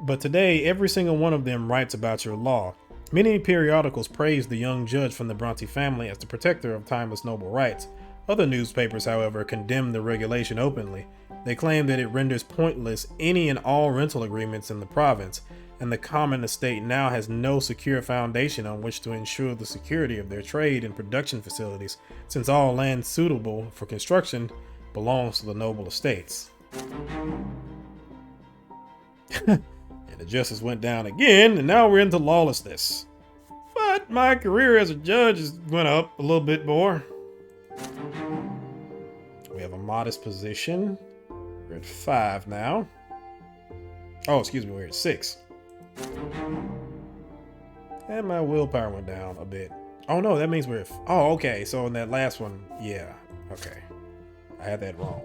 But today, every single one of them writes about your law. Many periodicals praise the young judge from the Brante family as the protector of timeless noble rights. Other newspapers, however, condemn the regulation openly. They claim that it renders pointless any and all rental agreements in the province, and the common estate now has no secure foundation on which to ensure the security of their trade and production facilities, since all land suitable for construction belongs to the noble estates. And the justice went down again, and now we're into lawlessness. But my career as a judge went up a little bit more. We have a modest position. We're at 5 now. Oh, excuse me, we're at 6. And my willpower went down a bit. Oh no, that means we're at... Oh, okay, so in that last one, yeah. Okay. I had that wrong.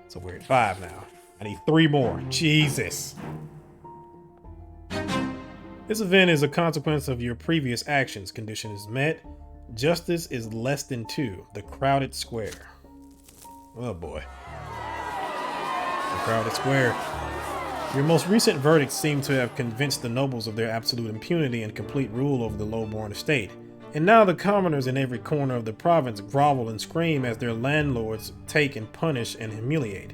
So we're at 5 now. I need 3 more. Jesus. This event is a consequence of your previous actions. Condition is met. Justice is less than 2. The crowded square. Oh boy. The crowded square. Your most recent verdicts seem to have convinced the nobles of their absolute impunity and complete rule over the low-born estate. And now the commoners in every corner of the province grovel and scream as their landlords take and punish and humiliate.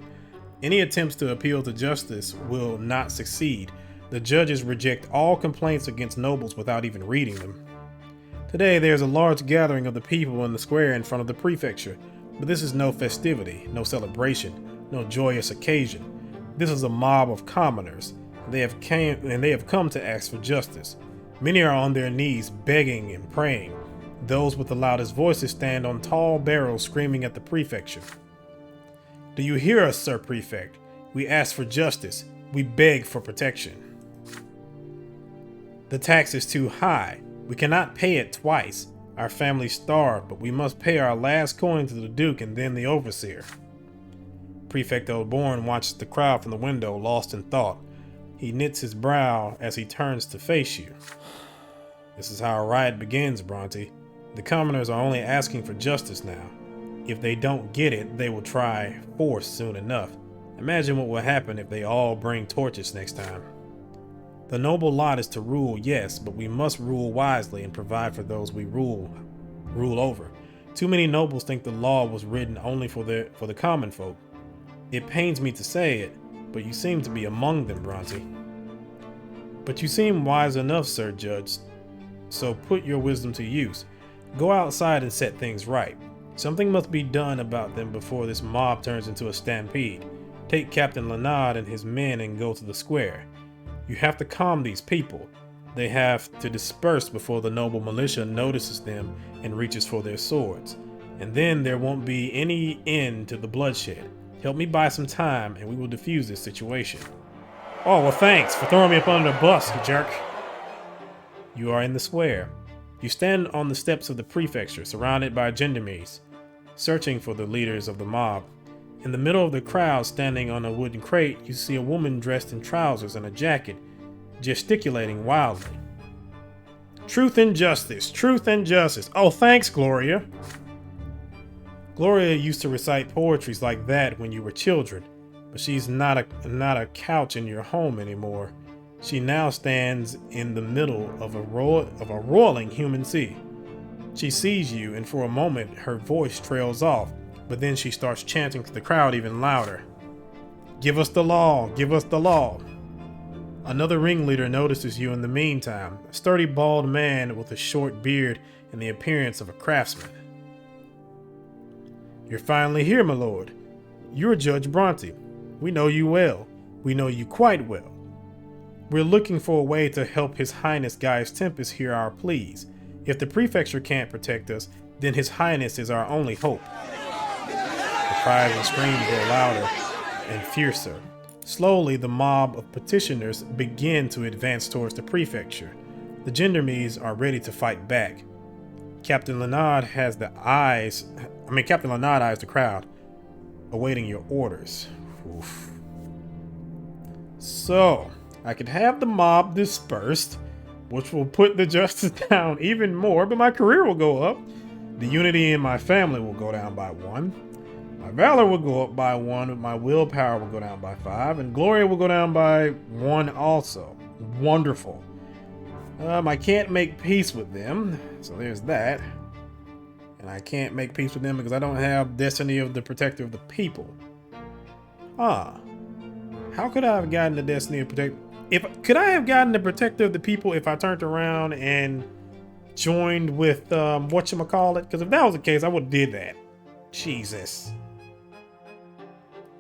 Any attempts to appeal to justice will not succeed. The judges reject all complaints against nobles without even reading them. Today there is a large gathering of the people in the square in front of the prefecture, but this is no festivity, no celebration, no joyous occasion. This is a mob of commoners. They have come to ask for justice. Many are on their knees begging and praying. Those with the loudest voices stand on tall barrels screaming at the prefecture. Do you hear us, Sir Prefect? We ask for justice. We beg for protection. The tax is too high. We cannot pay it twice. Our family starve, but we must pay our last coin to the Duke and then the overseer. Prefect Elborn watches the crowd from the window, lost in thought. He knits his brow as he turns to face you. This is how a riot begins, Brante. The commoners are only asking for justice now. If they don't get it, they will try force soon enough. Imagine what will happen if they all bring torches next time. The noble lot is to rule, yes, but we must rule wisely and provide for those we rule over. Too many nobles think the law was written only for the common folk. It pains me to say it, but you seem to be among them, Brante. But you seem wise enough, Sir Judge, so put your wisdom to use. Go outside and set things right. Something must be done about them before this mob turns into a stampede. Take Captain Leonard and his men and go to the square. You have to calm these people. They have to disperse before the noble militia notices them and reaches for their swords. And then there won't be any end to the bloodshed. Help me buy some time and we will defuse this situation. Oh, well thanks for throwing me up under the bus, you jerk. You are in the square. You stand on the steps of the prefecture, surrounded by gendarmes, searching for the leaders of the mob. In the middle of the crowd, standing on a wooden crate, you see a woman dressed in trousers and a jacket, gesticulating wildly. Truth and justice, truth and justice. Oh, thanks, Gloria. Gloria used to recite poetries like that when you were children, but she's not a couch in your home anymore. She now stands in the middle of a roiling human sea. She sees you, and for a moment her voice trails off, but then she starts chanting to the crowd even louder. Give us the law, give us the law. Another ringleader notices you in the meantime, a sturdy bald man with a short beard and the appearance of a craftsman. You're finally here, my lord. You're Judge Brante. We know you well. We know you quite well. We're looking for a way to help His Highness Gaius Tempest hear our pleas. If the prefecture can't protect us, then His Highness is our only hope. The cries and screams grow louder and fiercer. Slowly, the mob of petitioners begin to advance towards the prefecture. The gendarmes are ready to fight back. Captain Leonard eyes the crowd, awaiting your orders. Oof. So, I could have the mob dispersed, which will put the justice down even more, but my career will go up. The unity in my family will go down by 1. My valor will go up by 1, but my willpower will go down by 5, and Gloria will go down by 1 also. Wonderful. I can't make peace with them, so there's that. And I can't make peace with them because I don't have Destiny of the Protector of the People. How could I have gotten the Destiny of Protector? Could I have gotten the Protector of the People if I turned around and joined with whatchamacallit? Because if that was the case, I would have did that. Jesus.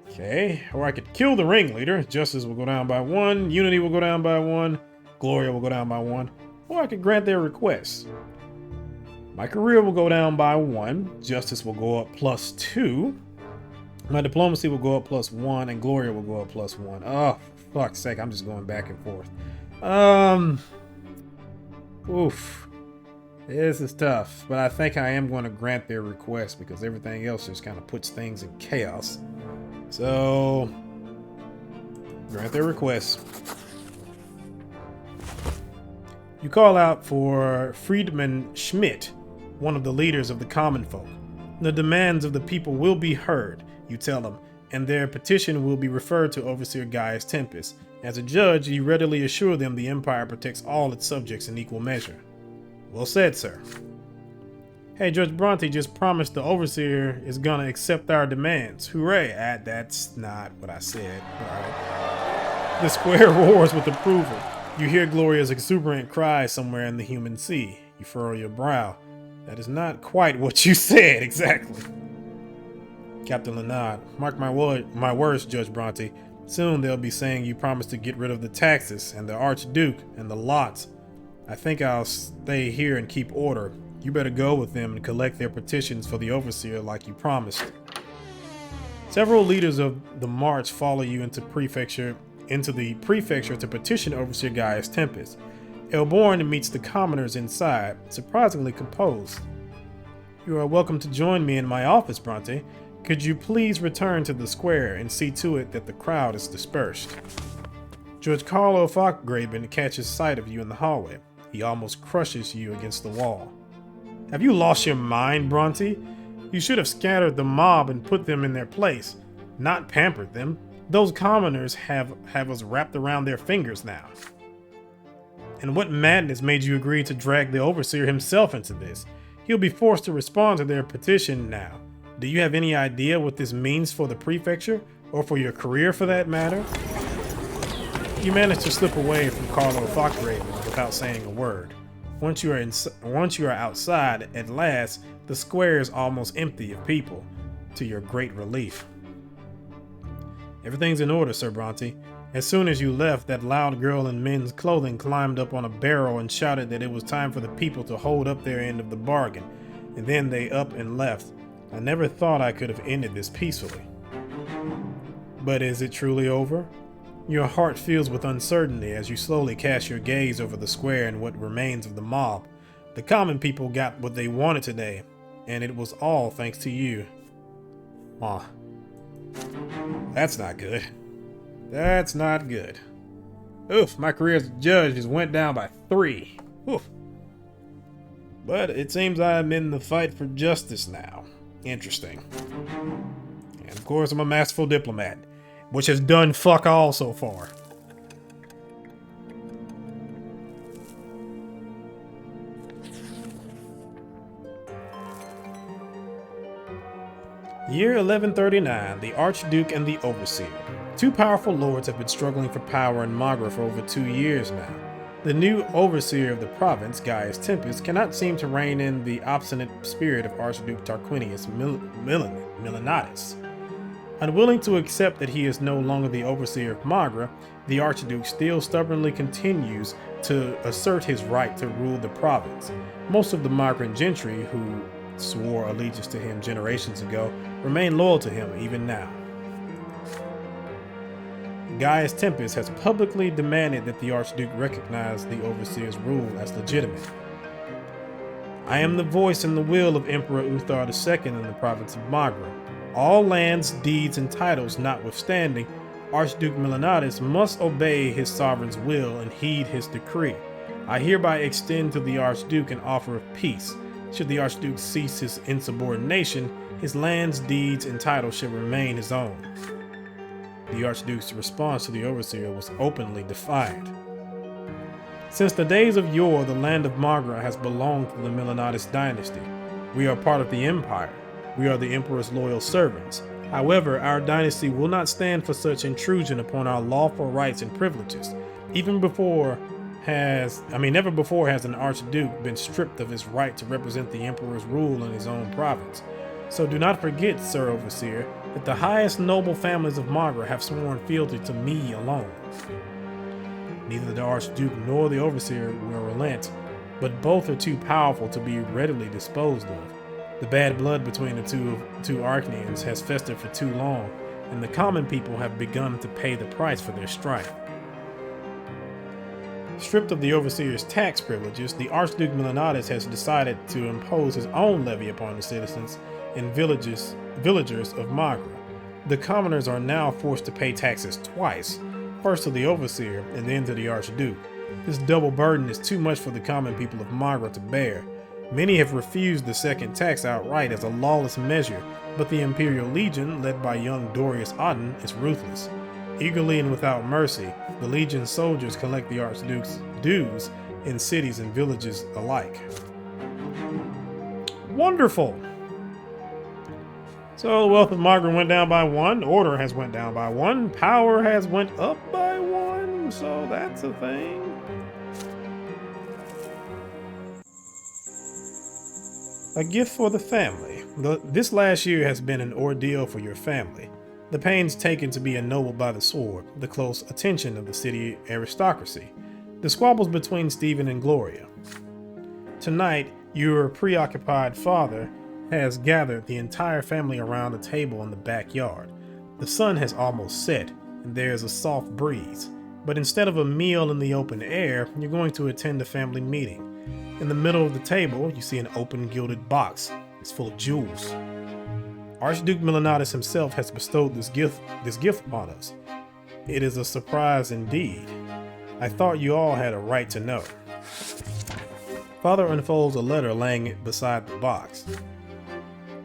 Okay, or I could kill the ringleader. Justice will go down by 1. Unity will go down by 1. Gloria will go down by 1. Or I could grant their requests. My career will go down by 1. Justice will go up +2. My diplomacy will go up +1. And Gloria will go up +1. Oh, for fuck's sake, I'm just going back and forth. Oof. This is tough. But I think I am going to grant their request because everything else just kind of puts things in chaos. So, grant their requests. You call out for Friedman Schmidt, one of the leaders of the common folk. The demands of the people will be heard, you tell them, and their petition will be referred to Overseer Gaius Tempest. As a judge, you readily assure them the Empire protects all its subjects in equal measure. Well said, sir. Hey, Judge Brante just promised the Overseer is gonna accept our demands. Hooray! That's not what I said. Alright. The square roars with approval. You hear Gloria's exuberant cry somewhere in the human sea. You furrow your brow. That is not quite what you said, exactly. Captain Lenard, mark my words, Judge Brante. Soon they'll be saying you promised to get rid of the taxes, and the Archduke, and the lots. I think I'll stay here and keep order. You better go with them and collect their petitions for the Overseer like you promised. Several leaders of the march follow you into the prefecture to petition Overseer Gaius Tempest. Elborn meets the commoners inside, surprisingly composed. You are welcome to join me in my office, Brante. Could you please return to the square and see to it that the crowd is dispersed? Judge Carlo Falkgraben catches sight of you in the hallway. He almost crushes you against the wall. Have you lost your mind, Brante? You should have scattered the mob and put them in their place, not pampered them. Those commoners have us wrapped around their fingers now. And what madness made you agree to drag the Overseer himself into this? He'll be forced to respond to their petition now. Do you have any idea what this means for the prefecture, or for your career for that matter? You managed to slip away from Carlo Falkgraben without saying a word. Once you are outside, at last, the square is almost empty of people, to your great relief. Everything's in order, Sir Brante. As soon as you left, that loud girl in men's clothing climbed up on a barrel and shouted that it was time for the people to hold up their end of the bargain, and then they up and left. I never thought I could have ended this peacefully. But is it truly over? Your heart fills with uncertainty as you slowly cast your gaze over the square and what remains of the mob. The common people got what they wanted today, and it was all thanks to you. That's not good. That's not good. Oof, my career as a judge just went down by 3. Oof. But it seems I'm in the fight for justice now. Interesting. And of course, I'm a masterful diplomat, which has done fuck all so far. Year 1139, the Archduke and the Overseer. Two powerful lords have been struggling for power in Magra for over 2 years now. The new Overseer of the province, Gaius Tempest, cannot seem to rein in the obstinate spirit of Archduke Tarquinius Milanatus. Unwilling to accept that he is no longer the Overseer of Magra, the Archduke still stubbornly continues to assert his right to rule the province. Most of the Magran gentry, who swore allegiance to him generations ago, remain loyal to him even now. Gaius Tempest has publicly demanded that the Archduke recognize the Overseer's rule as legitimate. I am the voice and the will of Emperor Uthar II in the province of Magra. All lands, deeds, and titles notwithstanding, Archduke Milanatus must obey his sovereign's will and heed his decree. I hereby extend to the Archduke an offer of peace. Should the Archduke cease his insubordination, his lands, deeds, and titles should remain his own. The Archduke's response to the overseer was openly defiant. Since the days of yore, the land of Magra has belonged to the Milanatis dynasty. We are part of the empire. We are the emperor's loyal servants. However, our dynasty will not stand for such intrusion upon our lawful rights and privileges. Never before has an archduke been stripped of his right to represent the emperor's rule in his own province. So do not forget, Sir Overseer, that the highest noble families of Magra have sworn fealty to me alone. Neither the Archduke nor the Overseer will relent, but both are too powerful to be readily disposed of. The bad blood between the two Archnians has festered for too long, and the common people have begun to pay the price for their strife. Stripped of the Overseer's tax privileges, the Archduke Milanatis has decided to impose his own levy upon the citizens and villagers of Magra. The commoners are now forced to pay taxes twice, first to the Overseer and then to the Archduke. This double burden is too much for the common people of Magra to bear. Many have refused the second tax outright as a lawless measure, but the Imperial Legion, led by young Dorius Auden, is ruthless. Eagerly and without mercy, the Legion's soldiers collect the Archduke's dues in cities and villages alike. Wonderful! So the wealth of Magra went down by 1, order has went down by 1, power has went up by 1, so that's a thing. A gift for the family. This last year has been an ordeal for your family. The pains taken to be ennobled by the sword, the close attention of the city aristocracy, the squabbles between Stephen and Gloria. Tonight, your preoccupied father has gathered the entire family around a table in the backyard. The sun has almost set, and there is a soft breeze. But instead of a meal in the open air, you're going to attend a family meeting. In the middle of the table, you see an open gilded box. It's full of jewels. Archduke Milanatis himself has bestowed this gift upon us. It is a surprise indeed. I thought you all had a right to know. Father unfolds a letter laying it beside the box.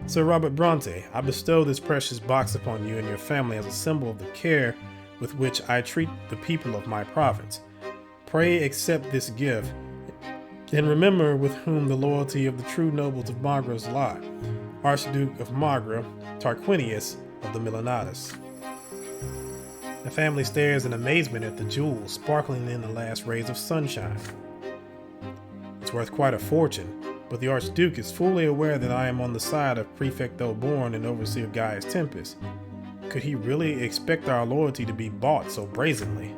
Sir Robert Brante, I bestow this precious box upon you and your family as a symbol of the care with which I treat the people of my province. Pray accept this gift, and remember with whom the loyalty of the true nobles of Magra's lie. Archduke of Magra, Tarquinius of the Milanatis. The family stares in amazement at the jewels sparkling in the last rays of sunshine. It's worth quite a fortune, but the Archduke is fully aware that I am on the side of Prefecto Born and Overseer Gaius Tempest. Could he really expect our loyalty to be bought so brazenly?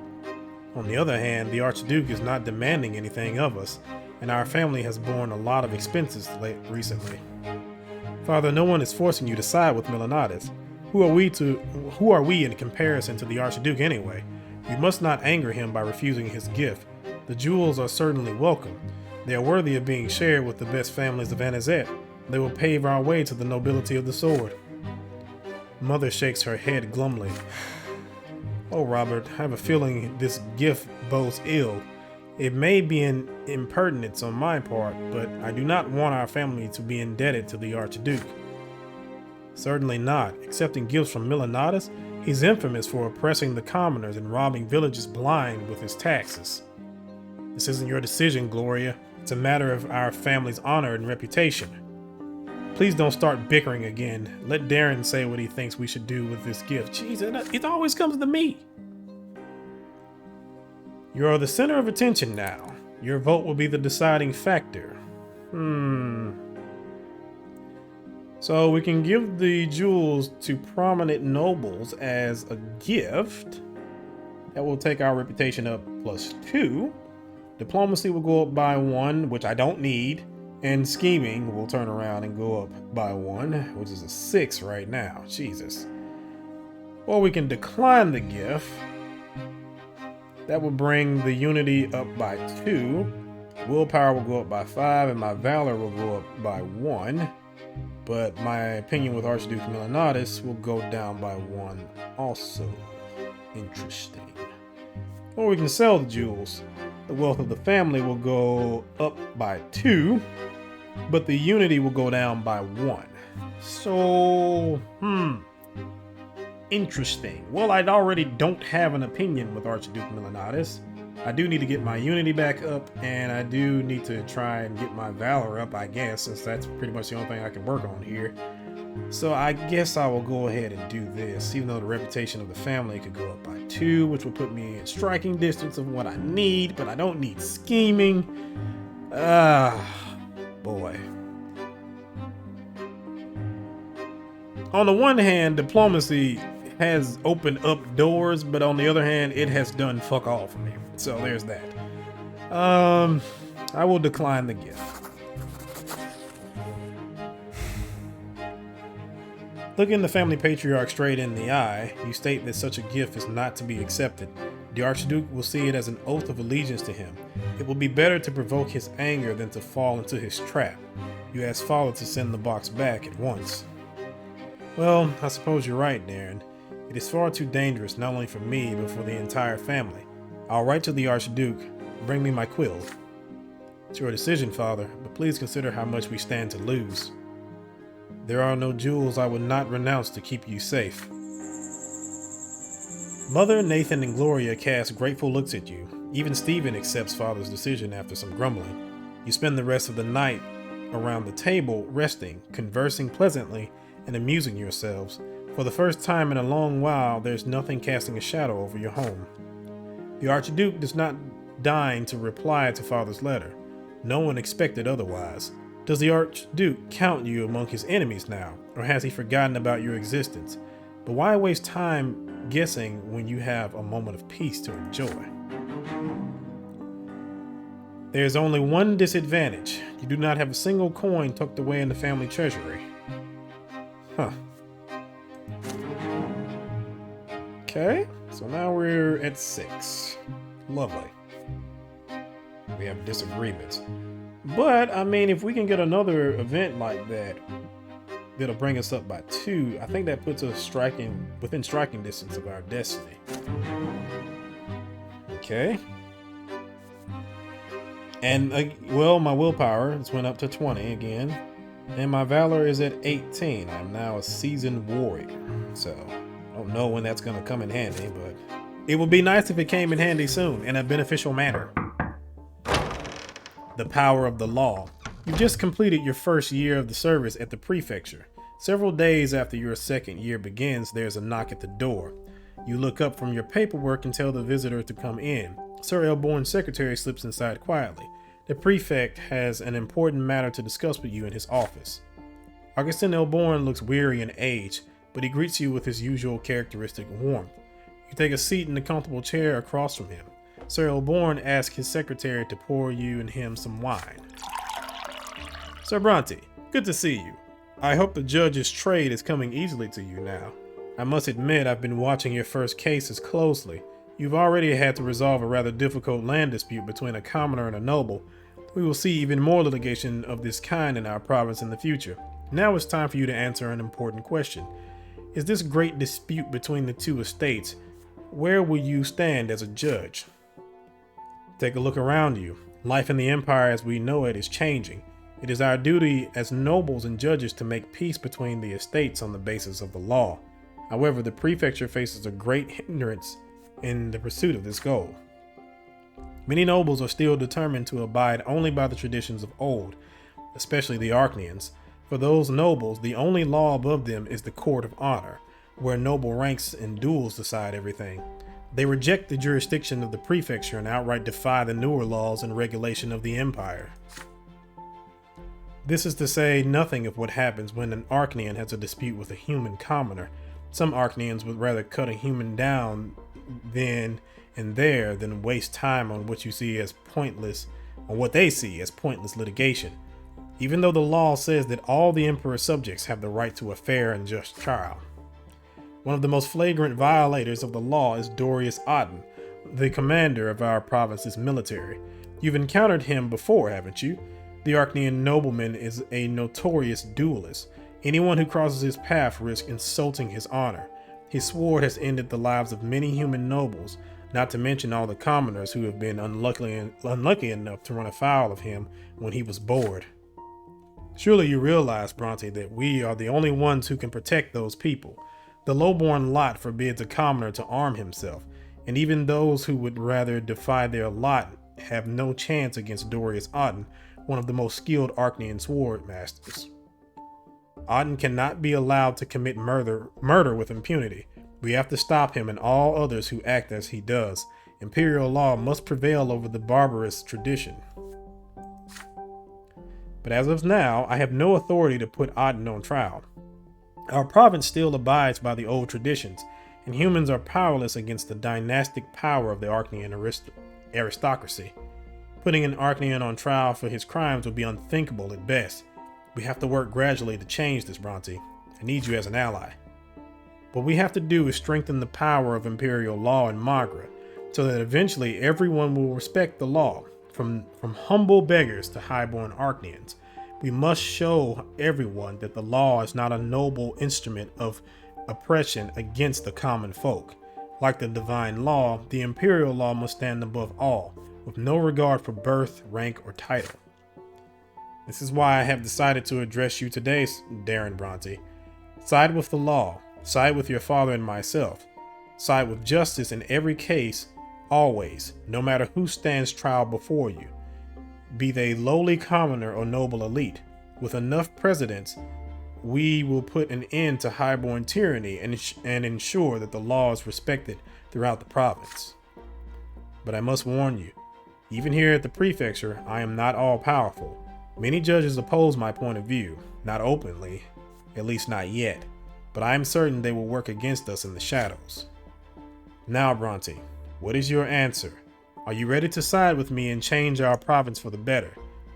On the other hand, the Archduke is not demanding anything of us, and our family has borne a lot of expenses recently. Father, no one is forcing you to side with Milanatis. Who are we in comparison to the Archduke anyway? You must not anger him by refusing his gift. The jewels are certainly welcome. They are worthy of being shared with the best families of Anazet. They will pave our way to the nobility of the sword. Mother shakes her head glumly. Oh, Robert, I have a feeling this gift bodes ill. It may be an impertinence on my part, but I do not want our family to be indebted to the Archduke. Certainly not. Accepting gifts from Milanatis, he's infamous for oppressing the commoners and robbing villages blind with his taxes. This isn't your decision, Gloria. It's a matter of our family's honor and reputation. Please don't start bickering again. Let Darren say what he thinks we should do with this gift. Jeez, it always comes to me. You're the center of attention now. Your vote will be the deciding factor. So we can give the jewels to prominent nobles as a gift. That will take our reputation up +2. Diplomacy will go up by 1, which I don't need. And scheming will turn around and go up by 1, which is a 6 right now. Jesus. Or we can decline the gift. That will bring the unity up by 2. Willpower will go up by 5, and my valor will go up by 1. But my opinion with Archduke Milanatis will go down by 1 also. Interesting. Or we can sell the jewels. The wealth of the family will go up by 2. but the unity will go down by 1. So, interesting. Well, I already don't have an opinion with Archduke Milanatis. I do need to get my unity back up, and I do need to try and get my valor up, I guess, since that's pretty much the only thing I can work on here. So I guess I will go ahead and do this, even though the reputation of the family could go up by 2, which will put me in striking distance of what I need, but I don't need scheming. Boy. On the one hand, diplomacy has opened up doors, but on the other hand, it has done fuck all for me. So there's that. I will decline the gift. Looking the family patriarch straight in the eye, you state that such a gift is not to be accepted. The Archduke will see it as an oath of allegiance to him. It will be better to provoke his anger than to fall into his trap. You ask Father to send the box back at once. Well, I suppose you're right, Darren. It is far too dangerous, not only for me, but for the entire family. I'll write to the Archduke. Bring me my quill. It's your decision, Father, but please consider how much we stand to lose. There are no jewels I would not renounce to keep you safe. Mother, Nathan, and Gloria cast grateful looks at you. Even Stephen accepts Father's decision after some grumbling. You spend the rest of the night around the table, resting, conversing pleasantly, and amusing yourselves. For the first time in a long while, there's nothing casting a shadow over your home. The Archduke does not deign to reply to Father's letter. No one expected otherwise. Does the Archduke count you among his enemies now, or has he forgotten about your existence? But why waste time guessing when you have a moment of peace to enjoy? There's only one disadvantage. You do not have a single coin tucked away in the family treasury. Huh. Okay, so now we're at 6. Lovely. We have disagreements. But, I mean, if we can get another event like that, that'll bring us up by 2, I think that puts us within striking distance of our destiny. Okay. And, well, my willpower has went up to 20 again. And my valor is at 18. I'm now a seasoned warrior. So, I don't know when that's going to come in handy, but it would be nice if it came in handy soon, in a beneficial manner. The power of the law. You've just completed your first year of the service at the prefecture. Several days after your second year begins, there's a knock at the door. You look up from your paperwork and tell the visitor to come in. Sir Elborn's secretary slips inside quietly. The prefect has an important matter to discuss with you in his office. Augustin Elborn looks weary and aged, but he greets you with his usual characteristic warmth. You take a seat in the comfortable chair across from him. Sir Elborn asks his secretary to pour you and him some wine. Sir Brante, good to see you. I hope the judge's trade is coming easily to you now. I must admit I've been watching your first cases closely. You've already had to resolve a rather difficult land dispute between a commoner and a noble. We will see even more litigation of this kind in our province in the future. Now it's time for you to answer an important question. Is this great dispute between the two estates? Where will you stand as a judge? Take a look around you. Life in the Empire as we know it is changing. It is our duty as nobles and judges to make peace between the estates on the basis of the law. However, the prefecture faces a great hindrance in the pursuit of this goal. Many nobles are still determined to abide only by the traditions of old, especially the Archnians. For those nobles, the only law above them is the court of honor, where noble ranks and duels decide everything. They reject the jurisdiction of the prefecture and outright defy the newer laws and regulation of the empire. This is to say nothing of what happens when an Archnian has a dispute with a human commoner. Some Archnians would rather cut a human down then and there than waste time on what you see as pointless, or what they see as pointless litigation. Even though the law says that all the emperor's subjects have the right to a fair and just trial. One of the most flagrant violators of the law is Dorius Otten, the commander of our province's military. You've encountered him before, haven't you? The Archnian nobleman is a notorious duelist. Anyone who crosses his path risks insulting his honor. His sword has ended the lives of many human nobles, not to mention all the commoners who have been unlucky enough to run afoul of him when he was bored. Surely you realize, Bronte, that we are the only ones who can protect those people. The lowborn lot forbids a commoner to arm himself, and even those who would rather defy their lot have no chance against Dorius Auden, one of the most skilled Arcanian sword masters. Auden cannot be allowed to commit murder with impunity. We have to stop him and all others who act as he does. Imperial law must prevail over the barbarous tradition. But as of now, I have no authority to put Auden on trial. Our province still abides by the old traditions, and humans are powerless against the dynastic power of the Arcanian aristocracy. Putting an Arcanian on trial for his crimes would be unthinkable at best. We have to work gradually to change this, Bronte. I need you as an ally. What we have to do is strengthen the power of imperial law in Magra, so that eventually everyone will respect the law, from humble beggars to highborn Arcanians. We must show everyone that the law is not a noble instrument of oppression against the common folk. Like the divine law, the imperial law must stand above all, with no regard for birth, rank, or title. This is why I have decided to address you today, Darren Bronte. Side with the law, side with your father and myself, side with justice in every case, always, no matter who stands trial before you. Be they lowly commoner or noble elite, with enough precedents, we will put an end to highborn tyranny and ensure that the law is respected throughout the province. But I must warn you, even here at the prefecture, I am not all powerful. Many judges oppose my point of view, not openly, at least not yet, but I am certain they will work against us in the shadows. Now, Bronte, what is your answer? Are you ready to side with me and change our province for the better?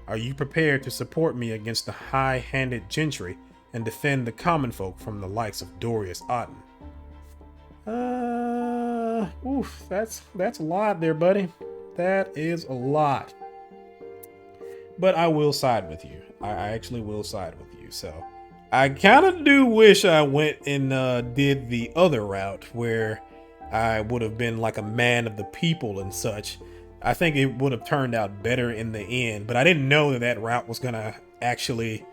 Are you prepared to support me against the high-handed gentry and defend the common folk from the likes of Dorius Auden? That's a lot there, buddy. That is a lot. But I will side with you. I actually will side with you. So I kind of do wish I went and did the other route where I would have been like a man of the people and such. I think it would have turned out better in the end, but I didn't know that that route was going to actually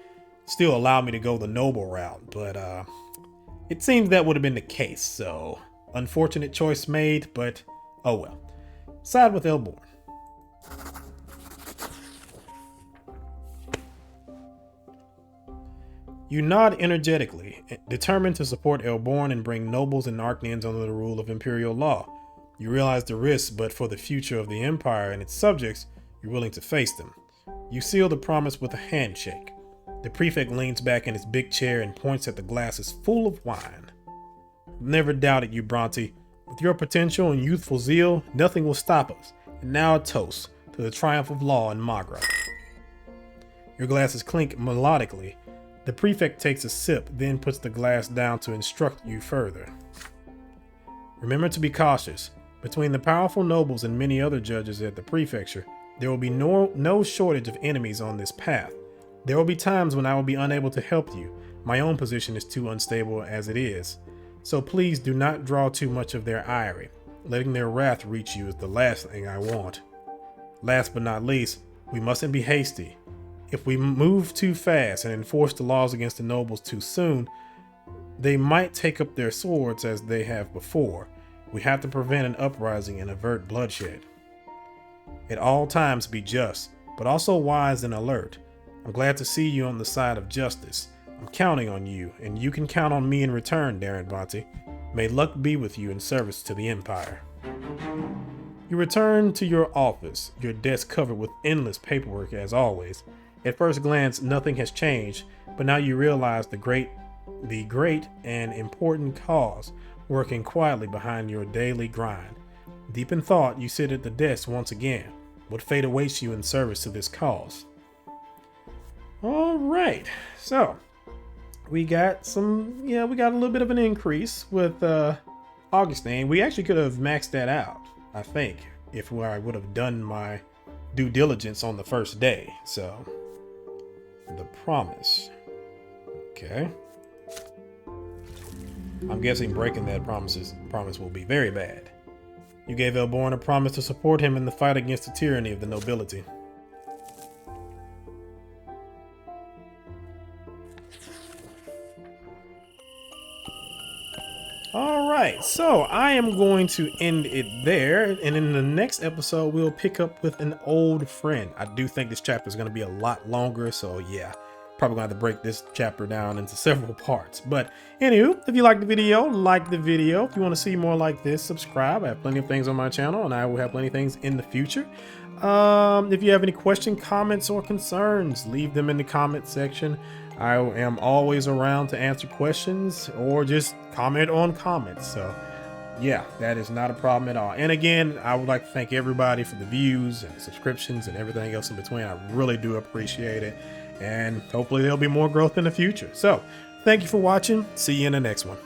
still allow me to go the noble route. But it seems that would have been the case. So unfortunate choice made, but oh well. Side with Elborn. You nod energetically, determined to support Elborn and bring nobles and Arcanians under the rule of imperial law. You realize the risks, but for the future of the empire and its subjects, you're willing to face them. You seal the promise with a handshake. The prefect leans back in his big chair and points at the glasses full of wine. Never doubted you, Bronte. With your potential and youthful zeal, nothing will stop us. And now a toast to the triumph of law in Magra. Your glasses clink melodically. The prefect takes a sip, then puts the glass down to instruct you further. Remember to be cautious. Between the powerful nobles and many other judges at the prefecture, there will be no shortage of enemies on this path. There will be times when I will be unable to help you. My own position is too unstable as it is. So please do not draw too much of their ire. Letting their wrath reach you is the last thing I want. Last but not least, we mustn't be hasty. If we move too fast and enforce the laws against the nobles too soon, they might take up their swords as they have before. We have to prevent an uprising and avert bloodshed. At all times be just, but also wise and alert. I'm glad to see you on the side of justice. I'm counting on you, and you can count on me in return, Darren Bronte. May luck be with you in service to the Empire. You return to your office, your desk covered with endless paperwork as always. At first glance, nothing has changed, but now you realize the great and important cause working quietly behind your daily grind. Deep in thought, you sit at the desk once again. What fate awaits you in service to this cause? All right, so we got a little bit of an increase with Augustine. We actually could have maxed that out, I think, if I would have done my due diligence on the first day. So the promise. Okay. I'm guessing breaking that promise will be very bad. You gave Elborn a promise to support him in the fight against the tyranny of the nobility. right, so I am going to end it there, and in the next episode we'll pick up with an old friend. I do think this chapter is going to be a lot longer, so yeah, probably gonna have to break this chapter down into several parts. But anywho, if you like the video, like the video. If you want to see more like this, subscribe. I have plenty of things on my channel, and I will have plenty of things in the future. If you have any questions, comments, or concerns, leave them in the comment section. I am always around to answer questions or just comment on comments. So yeah, that is not a problem at all. And again, I would like to thank everybody for the views and subscriptions and everything else in between. I really do appreciate it. And hopefully there'll be more growth in the future. So thank you for watching. See you in the next one.